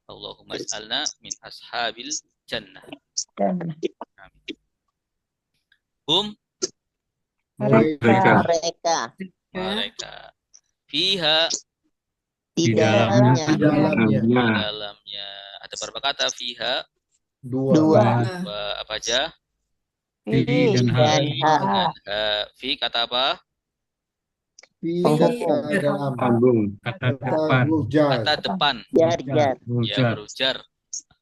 Allahumma ij'alna min ashabil jannah. Dan Hum mereka Mereka mereka fiha di Di dalamnya. Di dalamnya dalamnya. dalamnya ada berapa kata fiha? Dua. dua Apa aja? Fi dan ha. dan ha. Dan fi kata apa? Fi Penghubung. kata dalam. Kata Kata depan. rujar. Kata depan. Jar Ya Rujar. berujar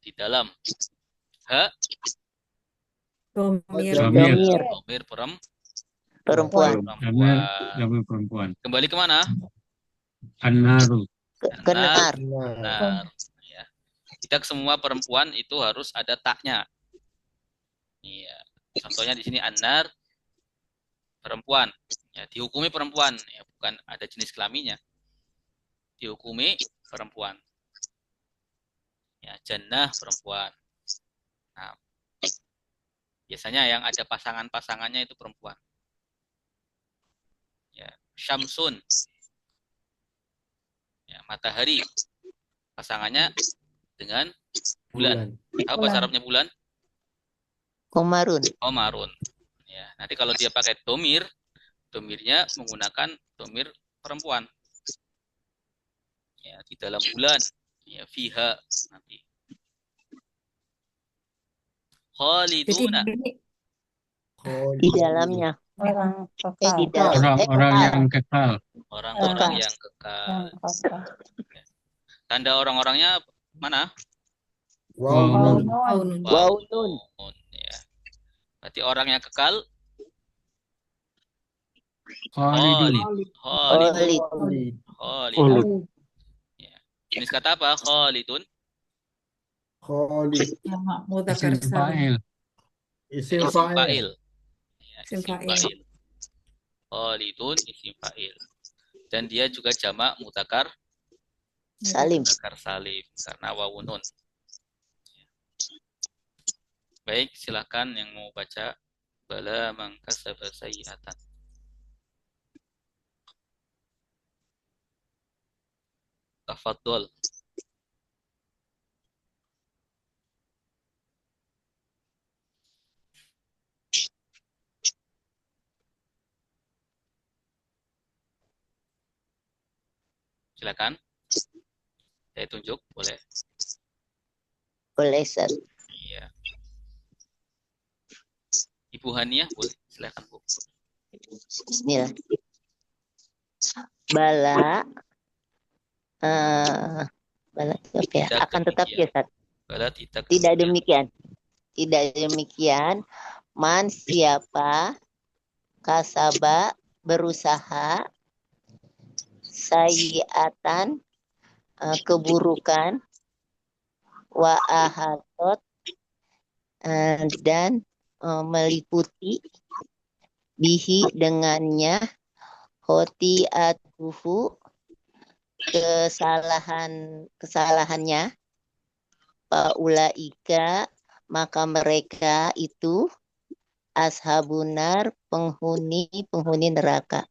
di dalam. Ha Domir. Domir. Domir domir perempuan Domir. Domir perempuan. Kembali kemana? An-naru. kenar Nah. Benar. Ya. Tidak semua perempuan itu harus ada taknya. Iya. Contohnya di sini anar perempuan. Ya, dihukumi perempuan. Ya, bukan ada jenis kelaminnya. Dihukumi perempuan. Ya, jannah perempuan. Nah, biasanya yang ada pasangan-pasangannya itu perempuan. Ya, syamsun. Ya, matahari. Pasangannya dengan bulan. Apa bahasa Arabnya bulan? komarun Omarun. Ya, nanti kalau dia pakai domir, domirnya menggunakan domir perempuan. Ya, di dalam bulan. Ya, fiha nanti. Jadi Khaliduna. ini di dalamnya orang di kekal. dalam Orang-orang yang kekal. Orang-orang Kekal. yang kekal. Yang kekal. Tanda orang-orangnya mana? Wow. Wow. Aunun. Wow, nun. Nun, ya. Berarti orang yang kekal Khalidun. Khalid. Khalid Khalid. Ya. Jenis kata apa? Khalidun. Khalid. Jamak mudzakkar Isim salim. fa'il. Isim Isim fa'il. fa'il. Ya, Isim isim fa'il. fa'il. Khalidun isim fa'il. Dan dia juga jamak mudzakkar salim salim karena wawunun. Baik, silakan yang mau baca bala mangkasaba sayyi'atan. Tafadhol. Silakan. Saya tunjuk, boleh. boleh Ustaz. Iya. Ibu Haniah, boleh. Silakan, Bu. Bismillah. Bala bala apa ya? Tidak Akan tetapi ya Ustaz. Bala tidak. Tidak demikian. Tidak demikian. Man siapa kasaba berusaha sayiatan keburukan wa ahatot dan meliputi bihi dengannya khotiatuhu kesalahannya paulaika maka mereka itu ashabunar penghuni neraka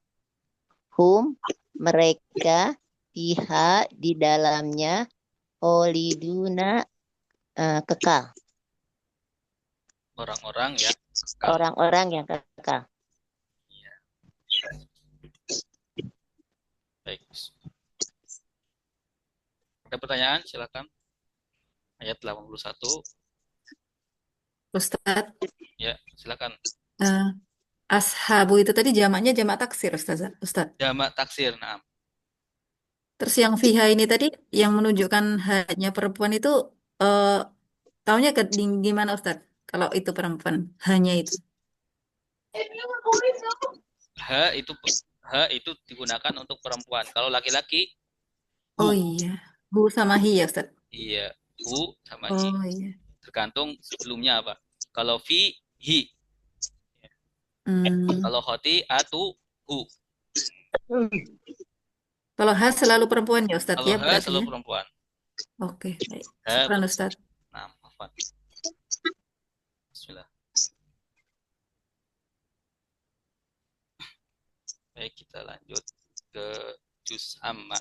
hum mereka fiha di dalamnya khaliduna kekal Orang-orang ya. orang-orang yang kekal. Baik. Ada pertanyaan? Silakan. Ayat 81. Ustadz, Ya, silakan. Ashabu itu tadi jamaknya jamak taksir, Ustaz. Jamak taksir. Nah, Terus yang fiha ini tadi yang menunjukkan hanya perempuan itu eh taunya gimana Ustaz? Kalau itu perempuan, hanya itu. ha itu ha itu digunakan untuk perempuan. Kalau laki-laki Oh hu. iya. Bu sama hi ya Ustaz. Iya, hu sama hi. Oh iya. Tergantung sebelumnya apa. Kalau fi hi. Hmm. Kalau hoti atu hu. Kalau ha selalu perempuan ya Ustaz Kalau ya ha berarti selalu ya. perempuan. Oke, baik. Ha Syukran Ustaz. Nah, afwan. Bismillah. Baik, kita lanjut ke juz amma.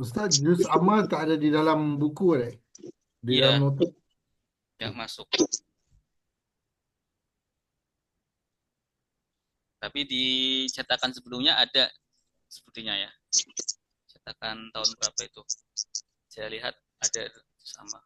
Ustaz, juz amal tak ada di dalam buku deh. Di Iya, dalam nota. yang masuk. Tapi di cetakan sebelumnya ada sepertinya ya. Cetakan tahun berapa itu? Saya lihat ada sama.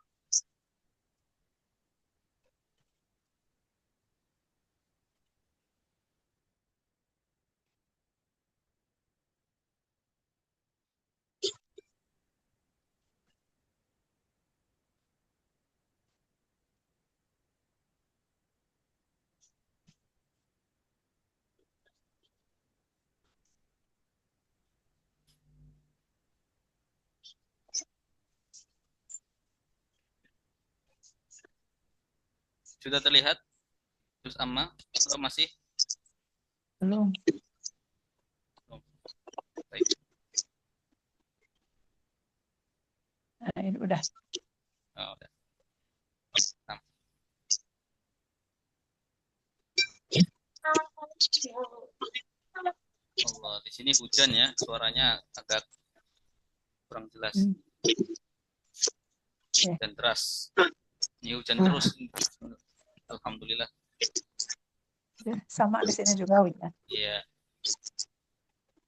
Sudah terlihat juz amma atau masih? Belum. Belum. Baik. Nah, ini udah. Oh, udah. Nah. Allah, di sini hujan ya, suaranya agak kurang jelas. Hujan deras. Ini hujan terus. Alhamdulillah. Ya, sama di sini juga hujan. Iya.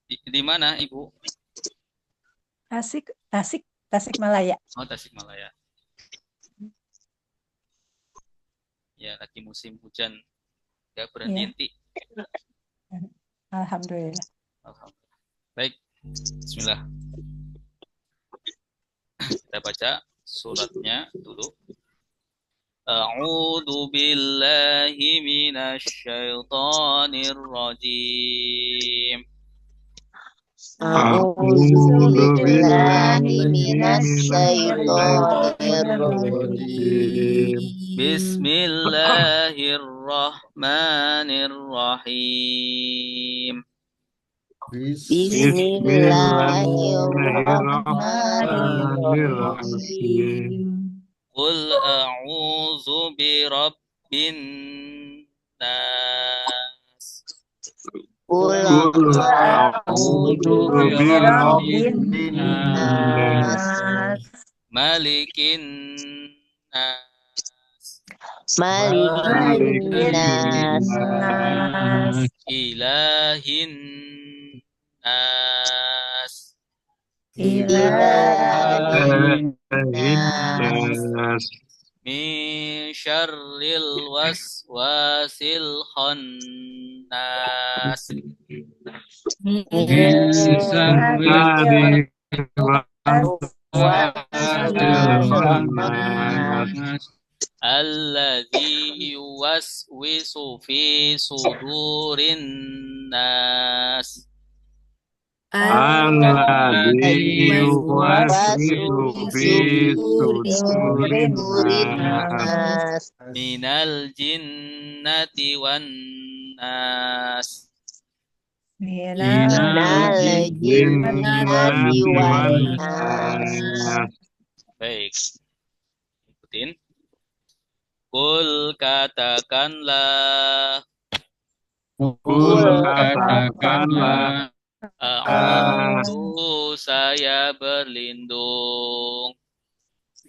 Di mana, Ibu? Tasikmalaya. Oh, Tasikmalaya. Ya, lagi musim hujan. Gak berhenti-henti. Alhamdulillah. Alhamdulillah. Baik. Bismillah. Kita baca suratnya dulu. A'udzu billahi minasy syaithanir rajim. A'udzu billahi minasyaitonir rajim. Bismillahirrahmanirrahim. Bismillahirrahmanirrahim. Qul a'udzu birabbin nas. Qul a'udzu birabbin nas. Malikin nas. Malikin nas. Ilahin nas. Ilahin nas. Min syarril waswasil khannas. Min syarril waswasil khannas. Alladzi yuwaswisu fi sudurin nas. Alladzi yuwaswisu fi sudurin nas. Minal jinnati wan nas. Minal jinnati wan nas. Baik. Ikutin. Kul katakanlah. Kul katakanlah. A'udzu, saya berlindung.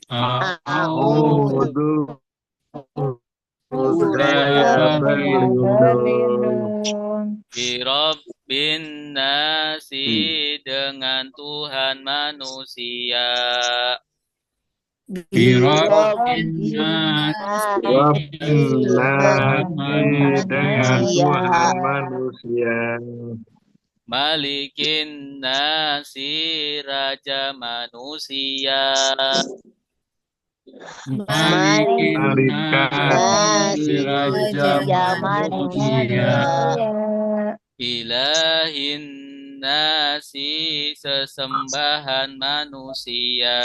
A'udzu saya Saya berlindung berlindung. Birabbin nasi, dengan Tuhan manusia. Birabbin Rabbin nasi dengan Tuhan manusia. Malikin nasi, raja manusia. Malikin nasi raja manusia. Ilahin nasi, sesembahan manusia.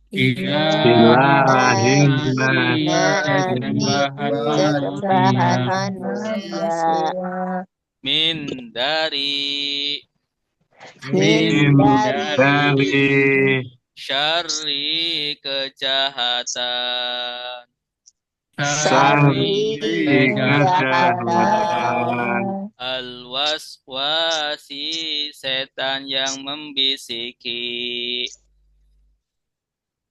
Ilahin nasi sesembahan manusia. Min dari syarri kejahatan. Syarri kejahatan. Al-waswasi, setan yang membisiki.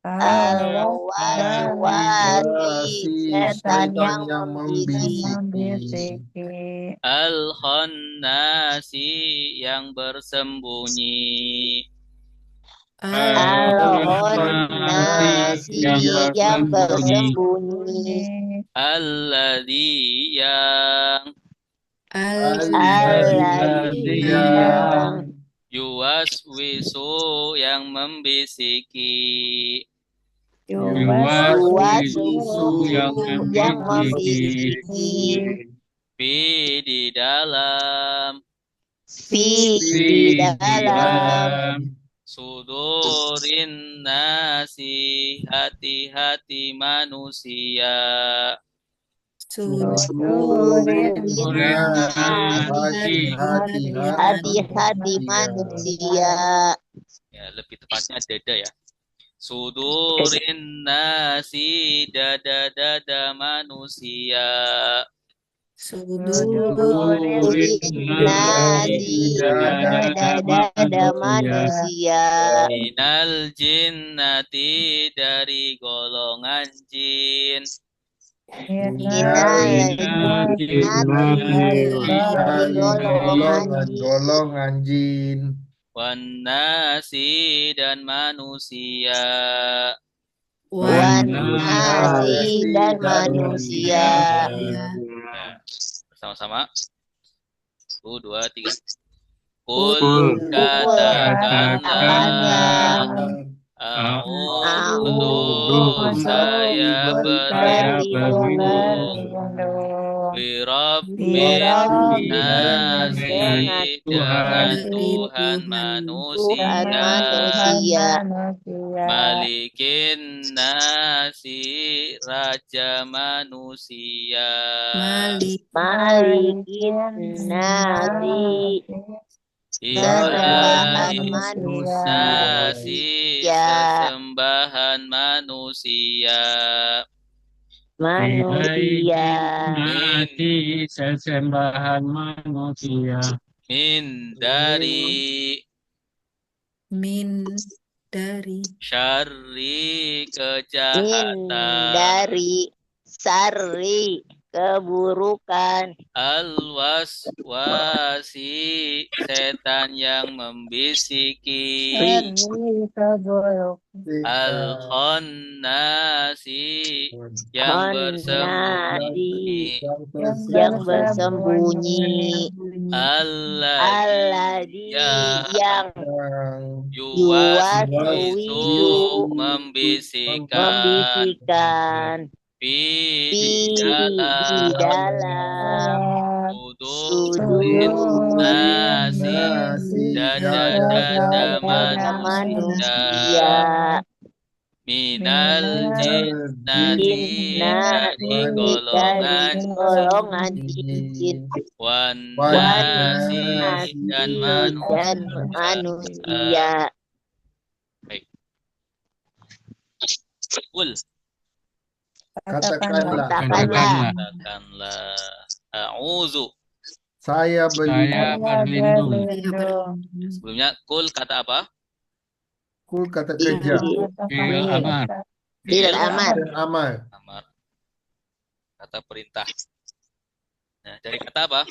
Al-waswasi, setan yang membisiki. Al-khannasi, yang bersembunyi. Al-khannasi, yang bersembunyi. Alladzi, yang yuwaswisu, yang membisiki. Yuwaswisu, yang membisiki. Fi, di dalam. Di dalam. Sudurin nasi, hati-hati manusia. Hati-hati manusia. Ya, lebih tepatnya dada ya. Sudurin nasi, dada-dada manusia. Sudurin nasi, dada-dada manusia. Minal jinnati, dari golongan jin. Golongan jin. Wan nasi, dan manusia. Wan nasi, dan manusia. Bersama-sama. 1, 2, 3. Kul, katakanlah. A'udzu, saya berlindung. Birabbin nasi, dengan Tuhan manusia. Malikin nasi, raja manusia. Malikin nasi, Ilahin nasi, sesembahan manusia. Sesembahan manusia. Min dari syarri kejahatan. dari syarri keburukan. Al-waswasi, setan yang membisiki. Al-khannasi, yang bersembunyi. Alladzi, yang yuwaswisu, membisikkan. Di dalam sudurin nasi, dada-dada manusia. Minal jinnati, dari golongan jin. Wan nasi, dan manusia. Baik. Kul, Katakanlah. katakanlah. A'udzu, Saya berlindung. Saya berlindung. Saya berlindung. berlindung. Sebelumnya kul kata apa? Kul kata kerja. Fi'il amar. Fi'il Fi'il amar. Dan amal. amar. Kata perintah. Nah, dari kata apa?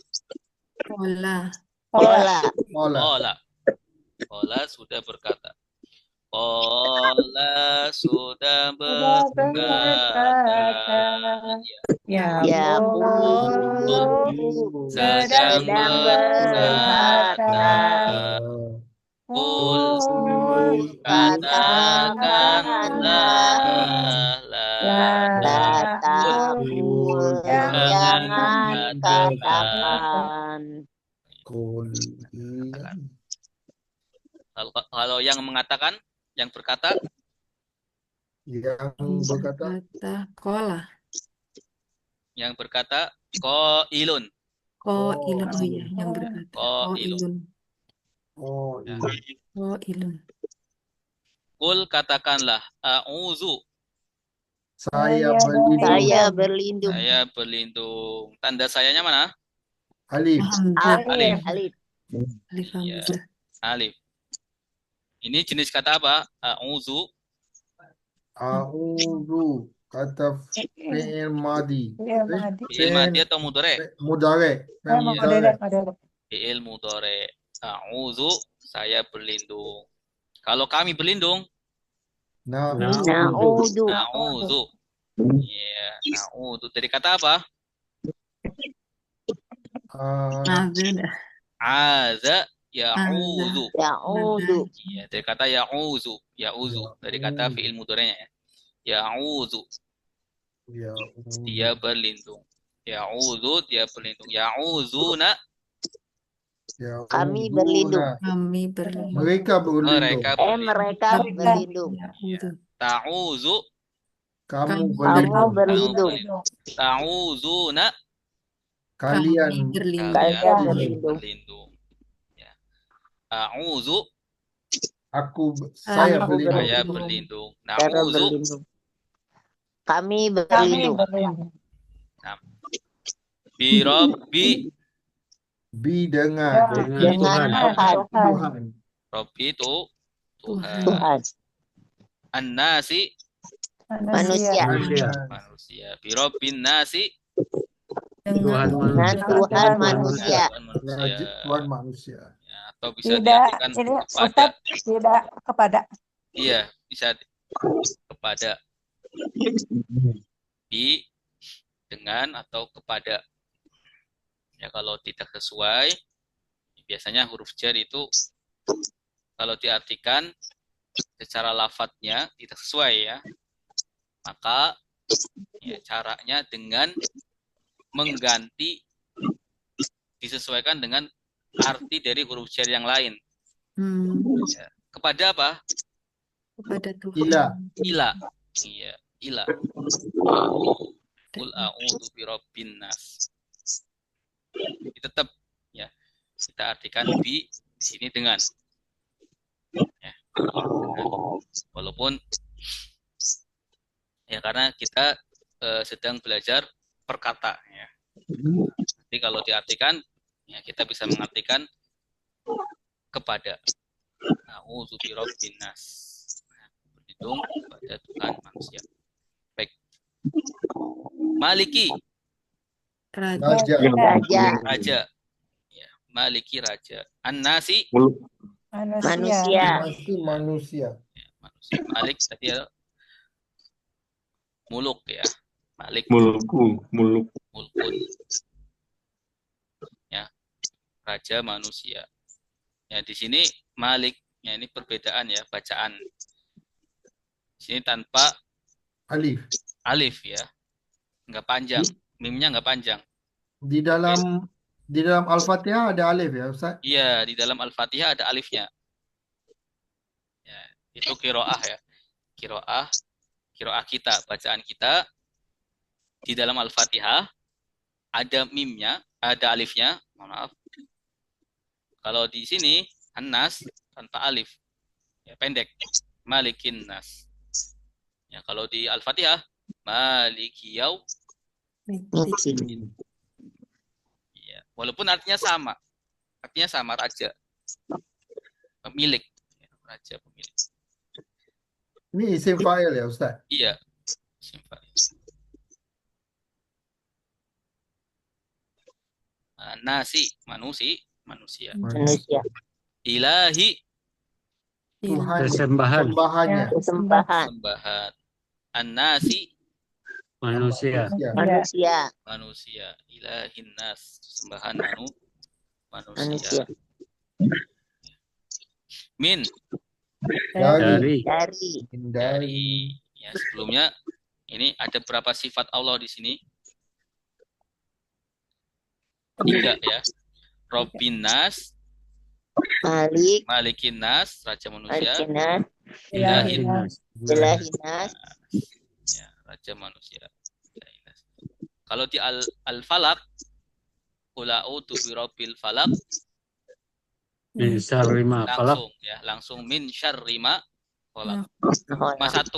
Pola. Pola. Mola. Qala. Qala sudah berkata. Qala sudah berkata. Ya, Ya Yaqulu sedang sedang berkata. berkata. Kul Kul katakanlah la taqul jangan katakan. Kul. Kalau yang mengatakan, yang berkata, Yang berkata. Kata kola. yang berkata qailun. Qailun. Oh iya, yang berkata. Qailun. Qailun. Oh, Ya. Qailun. Kul katakanlah a'udzu. saya berlindung. Saya berlindung. Saya berlindung. Tanda sayanya mana? Alif. Hamzah. Alif. Alif. Alif Iya. Hamzah. Alif. Ini jenis kata apa? A'udzu. A'udzu. Kata fi'il madi. Fi'il madi atau mudhari? Mudhari. Iya. Fi'il mudhari. A'udzu, saya berlindung. Kalau kami berlindung, Na'udzu. na'udzu. Iya, na'udzu. Dari kata apa? Azza. Aza ya'udzu. Ya'udzu. Iya, dari kata ya'udzu. Ya'udzu. Dari kata fi'il mudhari'nya ya. Ya'udzu. Dia berlindung. Ya'udzu, dia berlindung. Ya'udzuna, Kami berlindung. Kami berlindung. Mereka berlindung. mereka berlindung. Mereka berlindung. Ya'udzu. Ta'udzu, Kamu Kamu berlindung. berlindung. ta'udzuna, Kalian Kami berlindung. Kalian kalian berlindung. berlindung. Ya. A'udzu, saya Aku berlindung. saya berlindung. Cara Na'udzu, berlindung. Kami berlindung. birabbi. Bi dengan Dengan Tuhan. Tuhan. Rabbi itu Tuhan. Tuhan. An-nasi, Manusia. manusia. Birabbin nasi, Tuhan Dengan Tuhan manusia. Tuhan manusia. Tuhan manusia. Ya, atau bisa Tidak, diartikan ini kepada. Ustaz tidak kepada. Iya, bisa kepada. Di, dengan, atau kepada. Ya, kalau tidak sesuai, biasanya huruf jar itu kalau diartikan secara lafadznya tidak sesuai ya. Maka ya, caranya dengan mengganti disesuaikan dengan arti dari huruf jar yang lain. Ya. Kepada apa? Kepada Tuhan. Ila. Ila. Iya, ila. Qul a'udzu birabbin nas. Tetap ya. Kita artikan di sini dengan. Ya. Walaupun ya karena kita sedang belajar perkata ya. Jadi kalau diartikan ya kita bisa mengartikan kepada. A'udzu birabbin nas. Berlindung kepada Tuhan manusia. Baik. Maliki, Raja. Raja. raja. Ya, Maliki raja. An-nasi, Manusia. Masih manusia. ya, manusia. Malik tadi ya, muluk ya. Malik Mulku. mulkun. Ya, raja manusia. Ya, di sini Malik, ya ini perbedaan ya bacaan. Di sini tanpa Alif. alif ya. Enggak panjang. Mimnya enggak panjang. Di dalam Al-Fatihah ada alif ya, Ustaz? Iya, di dalam Al-Fatihah ada alifnya. Ya, itu kiroah ya. Kiroah kita, bacaan kita di dalam Al-Fatihah ada mimnya, ada alifnya, mohon maaf. Kalau di sini An-Nas tanpa alif. Ya, pendek. Malikin Nas. Ya, kalau di Al-Fatihah Maliki Miki. ya, Walaupun artinya sama. Artinya sama, raja. Pemilik. Raja pemilik. Ini isim fa'il ya Ustaz? Iya. Simpan. Nasi, manusia. Manusia. Ilahi, Tuhan, Sesembahan. sembahannya. Sesembahan. sembahan. An-nasi, Manusia. Manusia. manusia. Ilahin nas, sembahan manusia. Manusia. Min, Dari. Dari. dari. Ya, sebelumnya ini ada berapa sifat Allah di sini? 3 ya. Robbin nas, Malik. malikin nas, raja manusia. Malikinas. Ilahin, Ilahinas. ya, raja manusia. Ilahin nas. Kalau di al-falak, qul a'udzu birabbil falak, Min syarri ma khalaq. langsung ya, langsung min syarri ma khalaq. Kholaq. Cuma 1.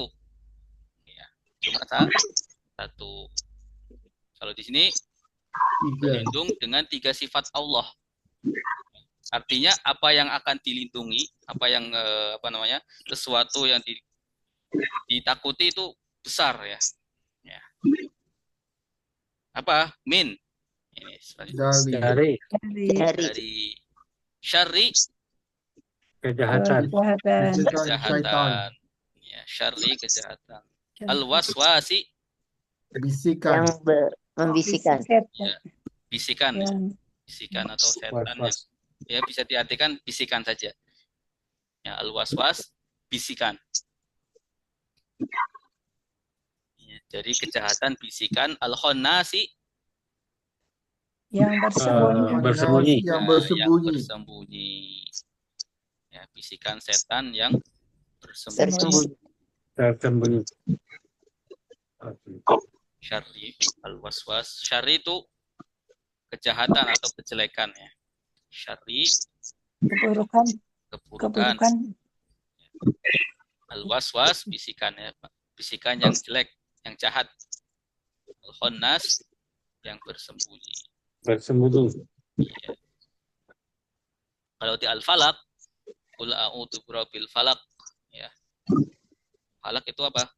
Ya, cuma 1. Kalau di sini Tiga. berlindung dengan 3 sifat Allah. Artinya apa yang akan dilindungi, apa yang sesuatu yang ditakuti itu besar ya. Ya. Apa? Min. Ini selanjutnya. Dari. Dari. Dari syarri, Kejahatan. Syaitan. kejahatan. Ya, syarri, kejahatan. Al-waswasi, Bisikan. Yang membisikkan. bisikan ya. Bisikan atau setan ya. Was-was. Ya bisa diartikan bisikan saja. Ya, al-waswas, bisikan. Ya, jadi kejahatan, bisikan. Al-khonnasi, Yang bersembunyi. Bersembunyi. Yang yang bersembunyi. bersembunyi. Ya, bisikan setan yang bersembunyi. Tersembunyi. Tersembunyi. Syarri, al-waswas. Syarri itu kejahatan atau kejelekan ya. Syarri, Keburukan. keburukan. Keburukan. Al-waswas, bisikan ya. Bisikan yang jelek, yang jahat. Al-khonnas, yang bersembunyi. Bersembunyi. Ya. Kalau di al-falak, qul a'udzu birabbil falak. Ya. Falak itu apa?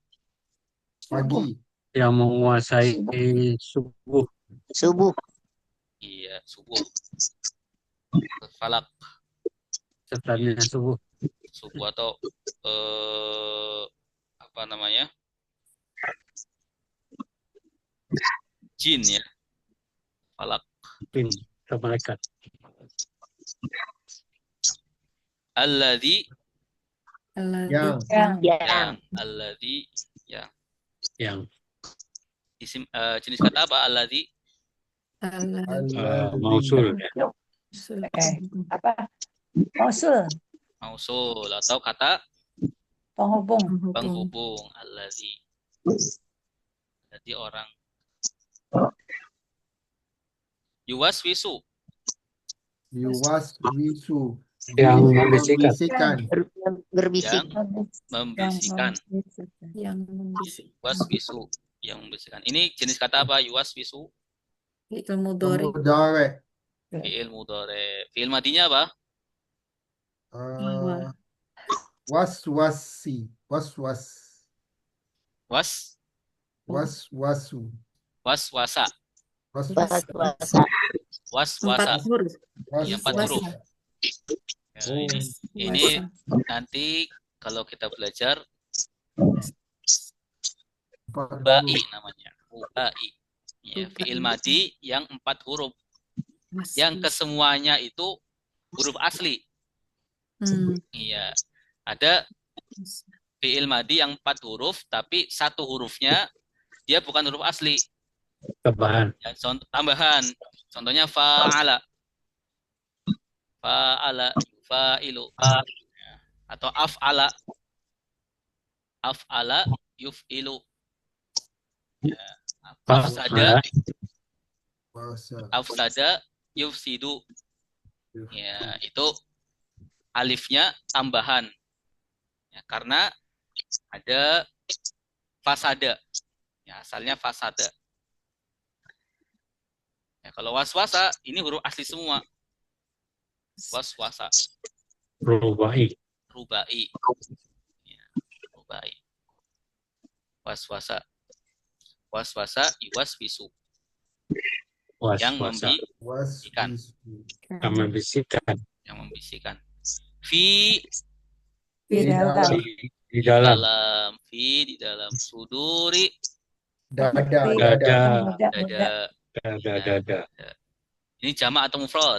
Pagi. Yang menguasai subuh. Subuh. Iya, subuh. Falak, Setannya subuh. subuh atau apa namanya? Jin ya. Falak. Jin atau malaikat. Alladzi, Yang. Yang. alladzi, ya. Yang Isim jenis kata apa? Alladzi, mausul. Apa? Mausul. mausul atau kata Penghubung. penghubung. Alladzi. Jadi orang. Yuwaswisu, Yuwaswisu. Yang membisikkan. Bisikan. Berbisik. membisikkan. Yang membisik. Yuwaswisu, yang membisikkan. Ini jenis kata apa? Yuwaswisu, Ilmu dori. Mudhari'. fi'il mudhari. Fi'il madinya apa? Waswasi. Waswas. Was, Waswasu. waswasa, Was-wasa. waswasa. 4 huruf. Ya, 4 huruf. Ya, ini Wasa. nanti kalau kita belajar Empat bai huruf. namanya. Bai. Ya, fi'il madi yang 4 huruf. Yang kesemuanya itu huruf asli. Iya. Ada fi'il madi yang 4 huruf tapi 1 hurufnya dia bukan huruf asli. Tambahan. Ya, tambahan. Contohnya fa'ala. Fa'ala, fa'ilu. Ya. Atau af'ala. Af'ala, yuf'ilu. Ya. Afsada, Bahasa. afsada, yufsidu. Ya, itu alifnya tambahan. Ya, karena ada fasada. Ya, asalnya fasada. Ya, kalau waswasa ini huruf asli semua. Waswasa, Rubai. rubai, ya, rubai. Waswasa, waswasa, yuwaswisu, yang Was-wasa. membisikkan, Yang membisikkan. yang membisikkan. Fi Di dalam. Di dalam. dalam, fi di dalam, suduri Dada. Dada. dada. Dada. Ini jamak atau mufrad?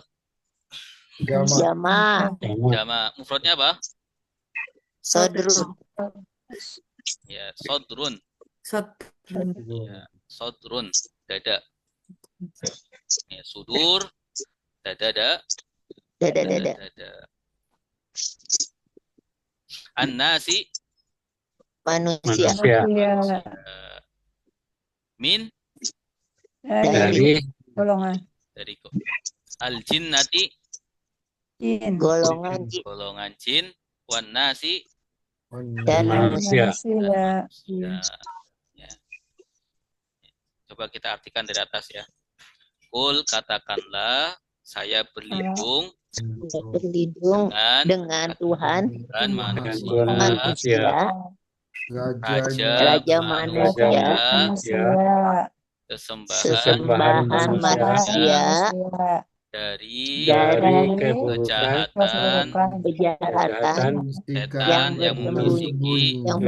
Jama. Jama. Jamak. Mufradnya apa? Sodrun. Ya, sodrun. Ya, sodrun, dada. Ya, sudur, dada. Dada. An-nasi, Manusia. Manusia. min, Dari golongan dari al-jinnati, jin. Golongan jin. golongan jin, wan nasi, Dan manusia. Manusia. ya. Ya. Coba kita artikan dari atas ya. Kul, katakanlah, saya berlindung berlindung dengan Tuhan, dan Tuhan manusia, manusia. raja manusia, manusia, Manusia. sesembahan sembahan manusia, manusia, dari Dari keburukan, kejahatan kejahatan setan yang membisiki, yang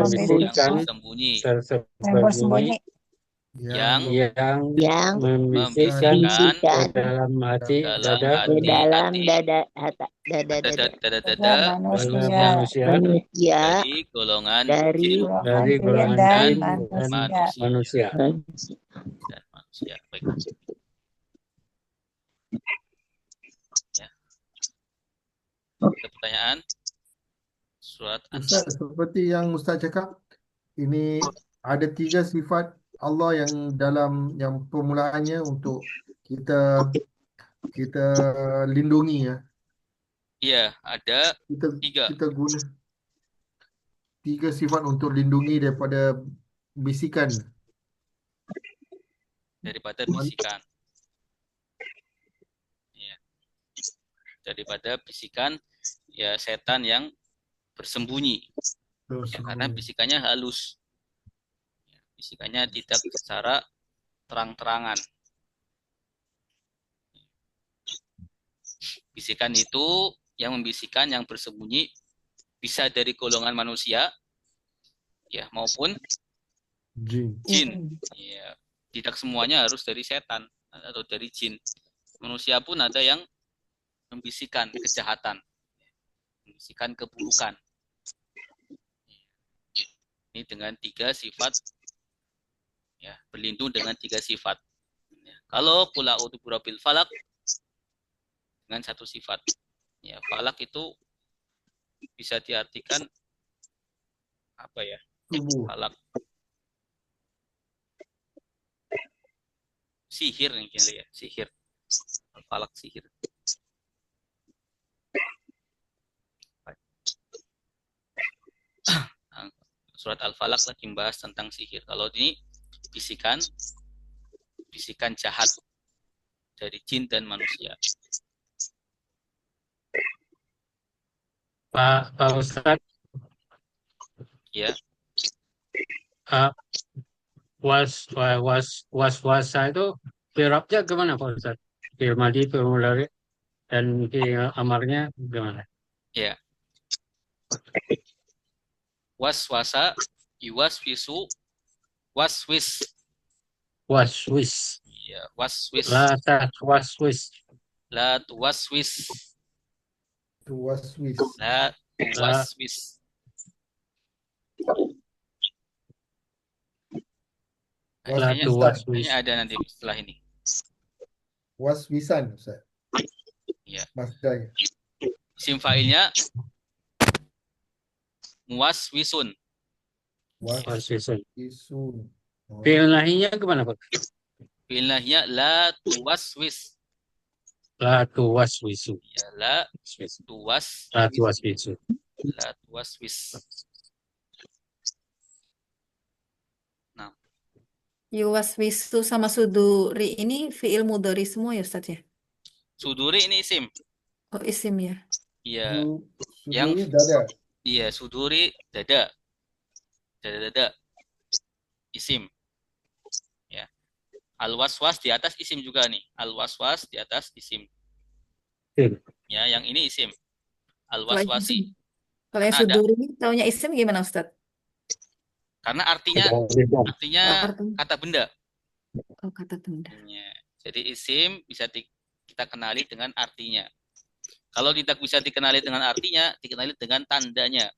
sembunyi, tersembunyi yang yang membisikkan membisikkan ke dalam hati dalam dada di dalam hati, dada manusia manusia dari golongan dari jin dari golongan dan jin manusia. dan manusia. dan manusia. Baik. Ya. Ada pertanyaan? Surat An-Nas. Ustaz, seperti yang Ustaz cakap, ini ada 3 sifat Allah yang dalam yang permulaannya untuk kita lindungi ya. Iya, ada Kita 3 kita guna 3 sifat untuk lindungi daripada bisikan. daripada bisikan. Ya. Daripada bisikan ya setan yang bersembunyi. Ya, karena bisikannya halus. Ya, bisikannya tidak secara terang-terangan. Bisikan itu yang membisikkan, yang bersembunyi bisa dari golongan manusia ya maupun Jin. jin. Ya, tidak semuanya harus dari setan atau dari jin. Manusia pun ada yang membisikkan kejahatan, membisikkan keburukan. Ini dengan 3 sifat, ya, berlindung dengan 3 sifat. Ya, kalau qul a'udzu birabbil falaq dengan 1 sifat. Ya, falak itu bisa diartikan apa ya? Tubuh. Falak sihir nih kira ya, sihir. Falak sihir. Surat Al-Falaq lagi membahas tentang sihir. Kalau ini bisikan jahat dari jin dan manusia. Pak Ustadz, Ya, was-wasa itu firabnya gimana Pak Ustadz? Fil madi, fil mudhari, dan fil amarnya gimana? ya. Waswasa, yuwaswisu, waswis. Waswis. Ya, waswis. La waswis. La tuwaswis. Tuwaswis. La tuwaswis. La Kayaknya tuwaswis. ada nanti setelah ini. Waswisan Ustaz. Ya. Masdarnya. Isim fa'ilnya muwaswisun. Waswisun. Waswisun. Fil nahinya gimana Pak? Fi'il nahinya la tuwaswis. La tuwaswisu. Ya, la La tuwaswisu. tuwaswis. Nah, Yuwaswisu sama suduri ini fiil mudhari semua ya Ustaz ya? Suduri ini isim. Oh isim ya. Iya, Suduri yang dada. iya suduri dada. Dada isim ya. Al-waswas di atas isim juga nih. Al-waswas di atas isim. Isim. Ya, yang ini isim. Kalau Al-waswasi. isim, kalau yang Karena ada. suduri taunya isim gimana Ustaz? Karena artinya Artinya kata benda. oh kata benda. Ya. Jadi isim bisa kita kenali dengan artinya. Kalau tidak bisa dikenali dengan artinya, dikenali dengan tandanya.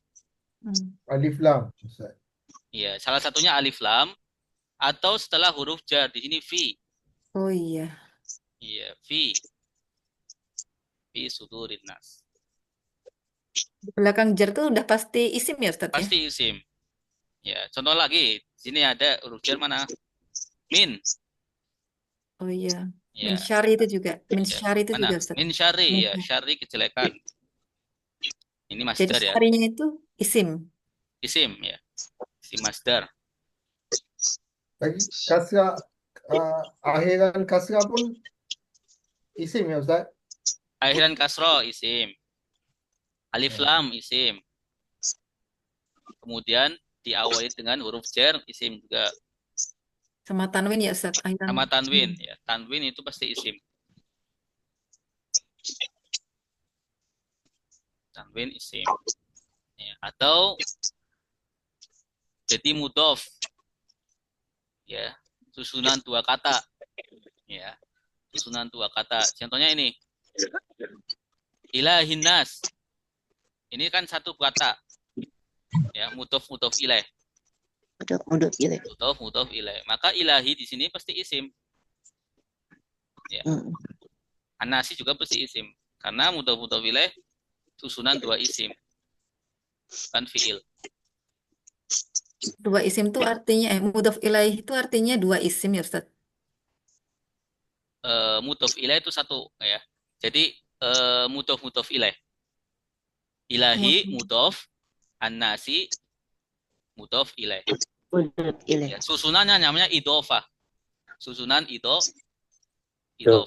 Alif lam. Ustaz. Ya, salah satunya alif lam atau setelah huruf jar di sini fi. Oh iya. Iya, fi sudurin nas. Di belakang jar tuh udah pasti isim ya Ustaz ya? Pasti isim. Ya, contoh lagi. Sini ada huruf jar mana? Min. Oh iya. Ya. Min syari itu juga. Min Ya. syari itu Mana? juga Ustaz. Min syari, Min ya, syari kejelekan. Ini Jadi masdar ya. syarinya itu isim. Isim ya. Isim masdar. Lagi kasrah, akhiran kasrah pun isim ya Ustaz? Akhiran kasroh isim. Alif lam isim. Kemudian diawali dengan huruf jar isim juga. Sama tanwin ya Ustaz. Akhiran Sama tanwin ya. Tanwin itu pasti isim. Tanwin isim. Ya. Atau jadi mudhof. Ya. Susunan dua kata. Ya. Susunan dua kata. Contohnya ini. Ilahin nas. Ini kan satu kata. Ya, mudhof ilaih. Mudhof ilaih. Maka ilahi di sini pasti isim. Ya. Anasi juga pasti isim. Karena mudhof ilaih susunan dua isim. Kan fiil. dua isim itu artinya mudhof ilaih itu artinya dua isim ya Ustaz. Mudhof ilaih itu satu ya. Jadi mudhof ilaih. Ilahi mudhof, an-nasi mudhof ilaih. Ya, susunannya namanya idhofah. Susunan idhofah. Ya,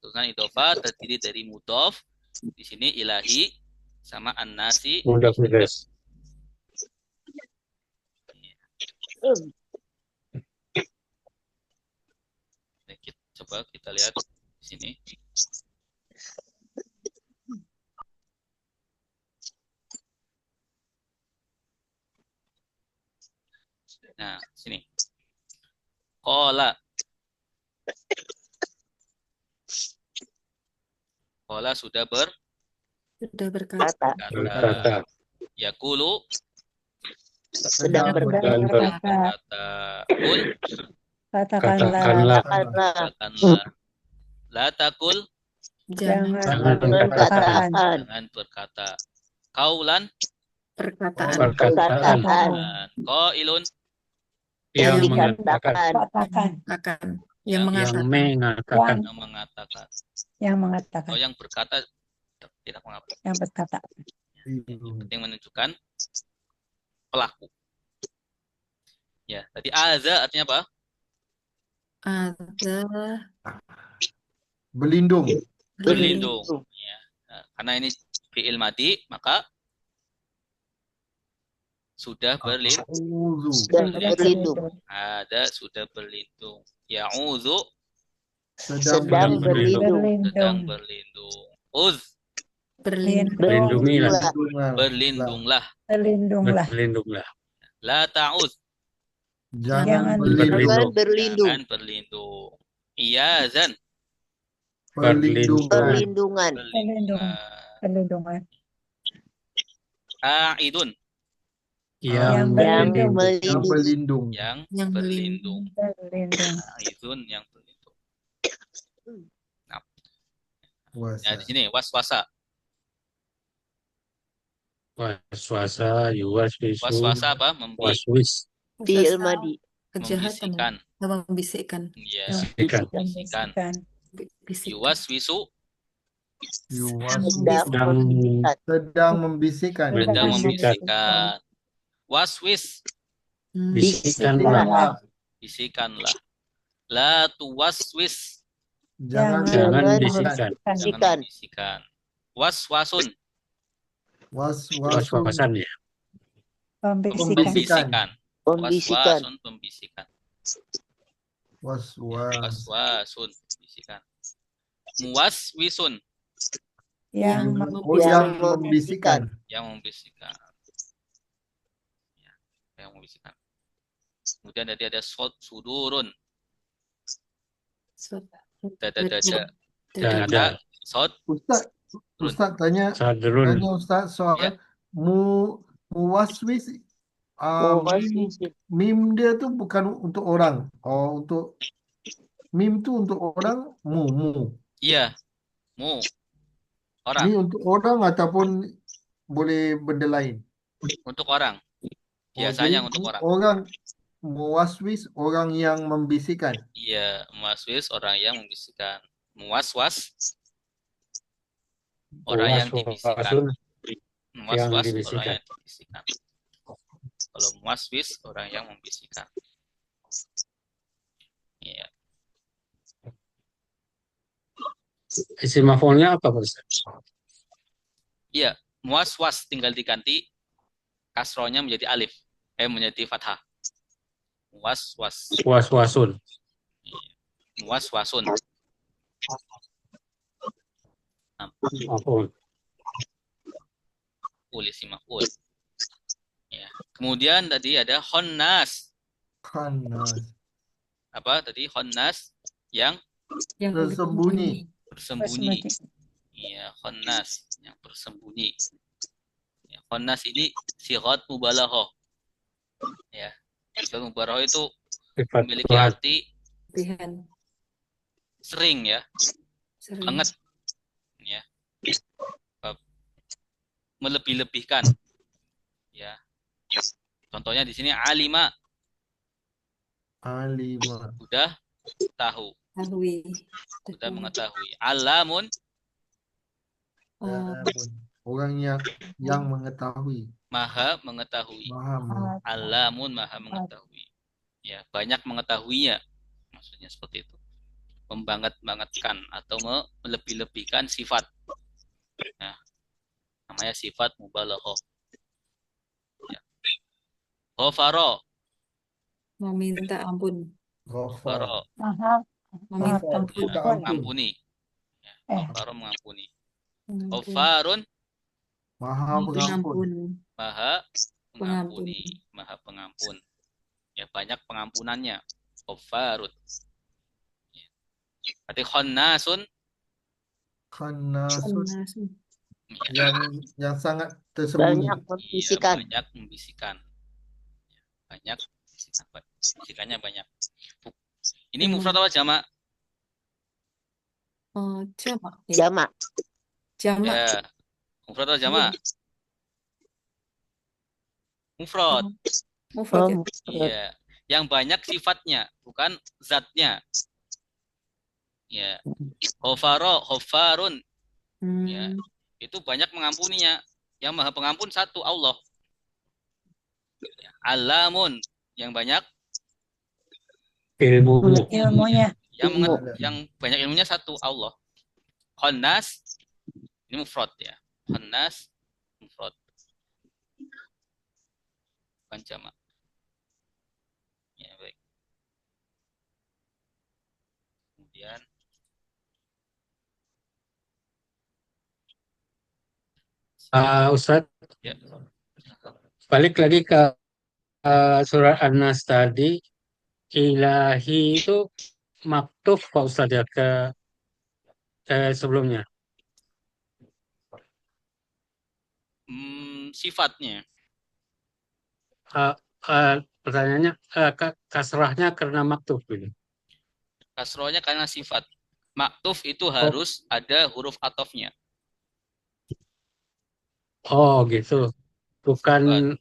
susunan idhofah terdiri dari mudhof, di sini ilahi sama an-nasi. Mudhof ilaih. Coba kita lihat di sini. Nah, sini. Qala. Qala sudah berkata. Yaqulu Sedang berkata. Qul Katakanlah. La taqul Jangan berkata. Qaulan Perkataan. qailun Yang dikatakan. Katakan. Yang mengatakan. Oh, yang berkata tidak mengapa. Yang berkata. Yang penting menunjukkan pelaku. Ya, tadi aza artinya apa? Ada Berlindung. Ya. Nah, karena ini fi'il madi, maka sudah Berlindung. Ada sudah berlindung. Ya'udzu Sedang berlindung. Uz Berlindunglah. berlindunglah. La ta'uz Jangan Berlindung. berlindung. Iyazan Perlindungan. A'idun Yang berlindung. yang berlindung. A'idun yang berlindung. Nah, ya di sini waswasa. Waswasa, yuwaswisu. Waswasa apa? Waswis. Fi'il madi. kejahatan. Membisikkan. Membisikkan. Iya. Bisikan. Bisikan. Yuwaswisu Sedang membisikkan. sedang membisikkan. Waswis Bisikanlah. bisikanlah. La tuwaswis, Jangan Jangan Jangan bisikan. jangan bisikan. membisikan. Waswasun, was-wasun Was-wasan ya. Membisikan. Pembisikan. pembisikan. Pembisikan. Waswasun, pembisikan. Was-was Waswasun, pembisikan. Muwaswisun, Yang Oh, yang Yang membisikkan. yang membisikkan. Ya, yang membisikkan. Kemudian tadi ada sudurun, dada-dada. Dada. Kata sod, Ustaz tanya Sadrun. Ustaz soal Ya. muwaswis mim, Muwaswisin. mim dia tu bukan untuk orang. Oh, untuk mim tu untuk orang, mu. iya, mu, orang, Ni untuk orang ataupun boleh benda lain. untuk orang. Oh, Biasanya jadi untuk orang. orang muwaswis orang yang membisikkan. Iya, muwaswis orang yang membisikkan. Muwaswas orang yang dibisikkan. Was-wasun yang Muwaswas orang dibisikkan. yang dibisikkan. Kalau muwaswis orang yang membisikkan. Iya. Isim maf'ulnya apa, Ustaz? Iya, muwaswas tinggal diganti kasrohnya menjadi alif, menjadi fathah. Muwaswas, Was-wasun. muwaswasun. Maf'ul. Isim maf'ul. Ya. Kemudian tadi ada khonnas. Khanas. Apa tadi khonnas yang Tersembunyi. bersembunyi. Iya, khonnas yang bersembunyi. Ya, khonnas ini sighat mubalaghah. Ya. Sighat mubalaghah itu Sifat memiliki tuhan. arti Pilihan. sering ya, banget. Ya. Melebih-lebihkan. Ya. Contohnya di sini alima, Alima. sudah tahu, Tahui. sudah mengetahui. Alamun, Orang yang mengetahui. maha mengetahui. Maha. Alamun, maha mengetahui. Ya, banyak mengetahuinya. Maksudnya seperti itu. Membanget-bangetkan atau melebih-lebihkan sifat. Nah, namanya sifat mubalaghah. Ya. Ghafara, Meminta ampun. Ghafar. ghafara, Meminta Ghafar. ampun. Minta ampun. mengampuni. Ya, Eh. ghafara mengampuni. Ampun. Ghafarun, Maha pengampun. Pengampun. maha Pengampun. mengampuni, maha pengampun. Ya, banyak pengampunannya. Ghafarun. Ya. Berarti khonnasun, Khanasun. Khonnasun. ya, Yang sangat tersembunyi. Banyak iya, membisikan. banyak membisikan. Ya, banyak bisikan, bisikannya banyak. Ini mufrad apa jamak? Oh, jamak. Ya. Jamak. Jamak. Ya, mufrad atau jamak? Mufrad. Mufrad ya. Iya, yang banyak sifatnya, bukan zatnya. Ya, ghafarun, ya, Hmm. itu banyak mengampuninya. Yang maha pengampun satu, Allah. Ya, alamun, yang banyak Ilmu. Ilmunya. yang banyak ilmunya satu, Allah. Khonnas, ini mufrad ya. Khonnas, mufrad. Bukan jamak. Ya, baik. Kemudian Ustadz, ya, balik lagi ke surat An-Nas tadi. Ilahi itu maktuf Pak Ustadz ya ke sebelumnya. sifatnya. Pertanyaannya kasrahnya karena maktuf gitu. Kasrohnya karena sifat. Maktuf itu harus ada huruf atofnya. Oh gitu. Bukan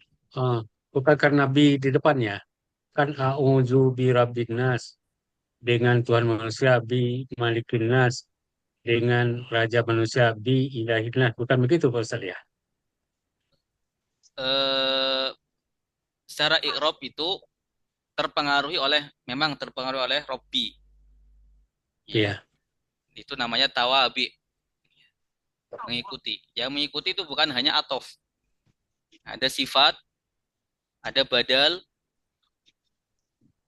karena bi di depannya. Kan a'udzu birabbin nas, dengan Tuhan manusia, bi malikin nas, dengan raja manusia, bi ilahin nas. Bukan begitu Pak Ustadz ya? Secara i'rab itu memang terpengaruhi oleh Robbi. Iya. Itu namanya tawabi, mengikuti. Yang mengikuti itu bukan hanya atof. Ada sifat, ada badal,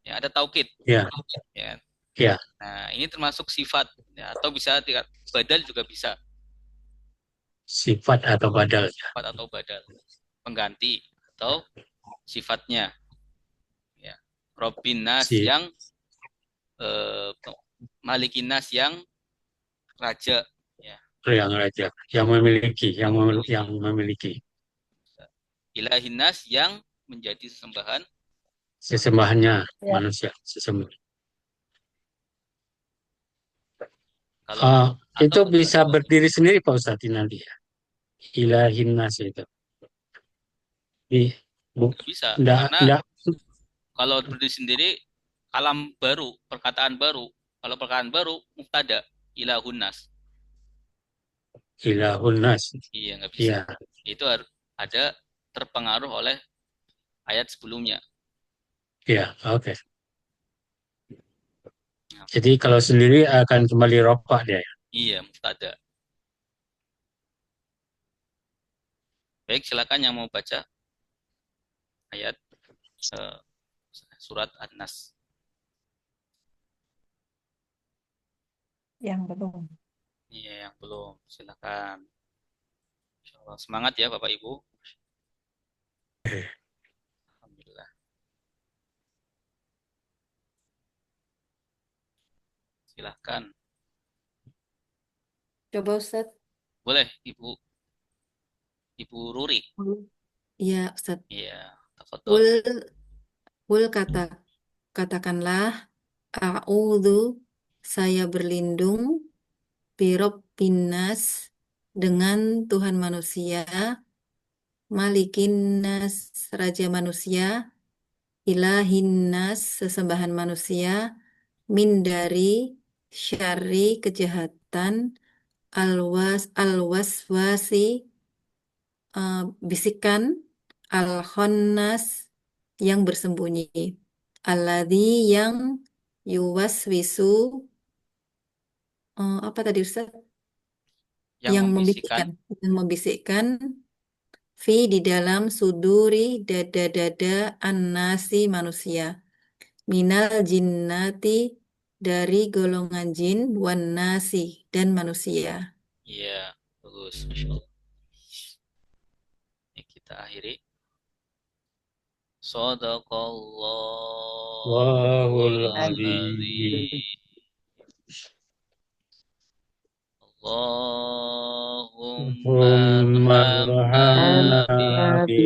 ya, ada taukid. Iya. Ya. Iya. Nah, ini termasuk sifat, ya, atau bisa badal juga bisa, Sifat atau badal. sifat atau badal, pengganti atau sifatnya. Ya. Robbin nas Si yang malikin nas yang raja, ya. yang raja, yang memiliki Ilahin nas yang menjadi sesembahan. sesembahannya Ya. manusia, sesembahan. Kalau Itu atau bisa berdiri sendiri Pak Ustadz nanti ya. Ilahin nas itu. Di, bu, bisa, ndak, karena ndak, kalau berdiri sendiri kalam baru, perkataan baru. Kalau perkataan baru mubtada, ilahun nas. ilahun nas. Iya, nggak bisa. Iya. Itu harus ada terpengaruh oleh ayat sebelumnya. Iya, oke. Jadi kalau sendiri akan kembali ropa dia. Iya, mubtada. Baik, silakan yang mau baca ayat surat An-Nas. Yang belum. Iya, yang belum. Silakan. Insyaallah. Semangat ya Bapak Ibu. Alhamdulillah. Silakan. Coba Ustadz. Boleh Ibu Ruri. Iya Ustadz. Iya, tafadhol. Katakanlah, a'udzu, saya berlindung, birabbin nas, dengan Tuhan manusia, malikin nas, raja manusia, ilahin nas, sesembahan manusia, min dari syarri, kejahatan, alwaswasi, bisikan, al-khannas, yang bersembunyi, alladzi, yang yuwaswisu, apa tadi Ustaz? Yang membisikkan. Yang membisikkan, fi, di dalam, suduri, dada-dada, annasi, manusia, minal jinnati, dari golongan jin, wan nasi, dan manusia. Iya, bagus. Masya Allah. Ini kita akhiri. Shadaqallahul adzim. Allahumma Allahumma arhamna arhamna bi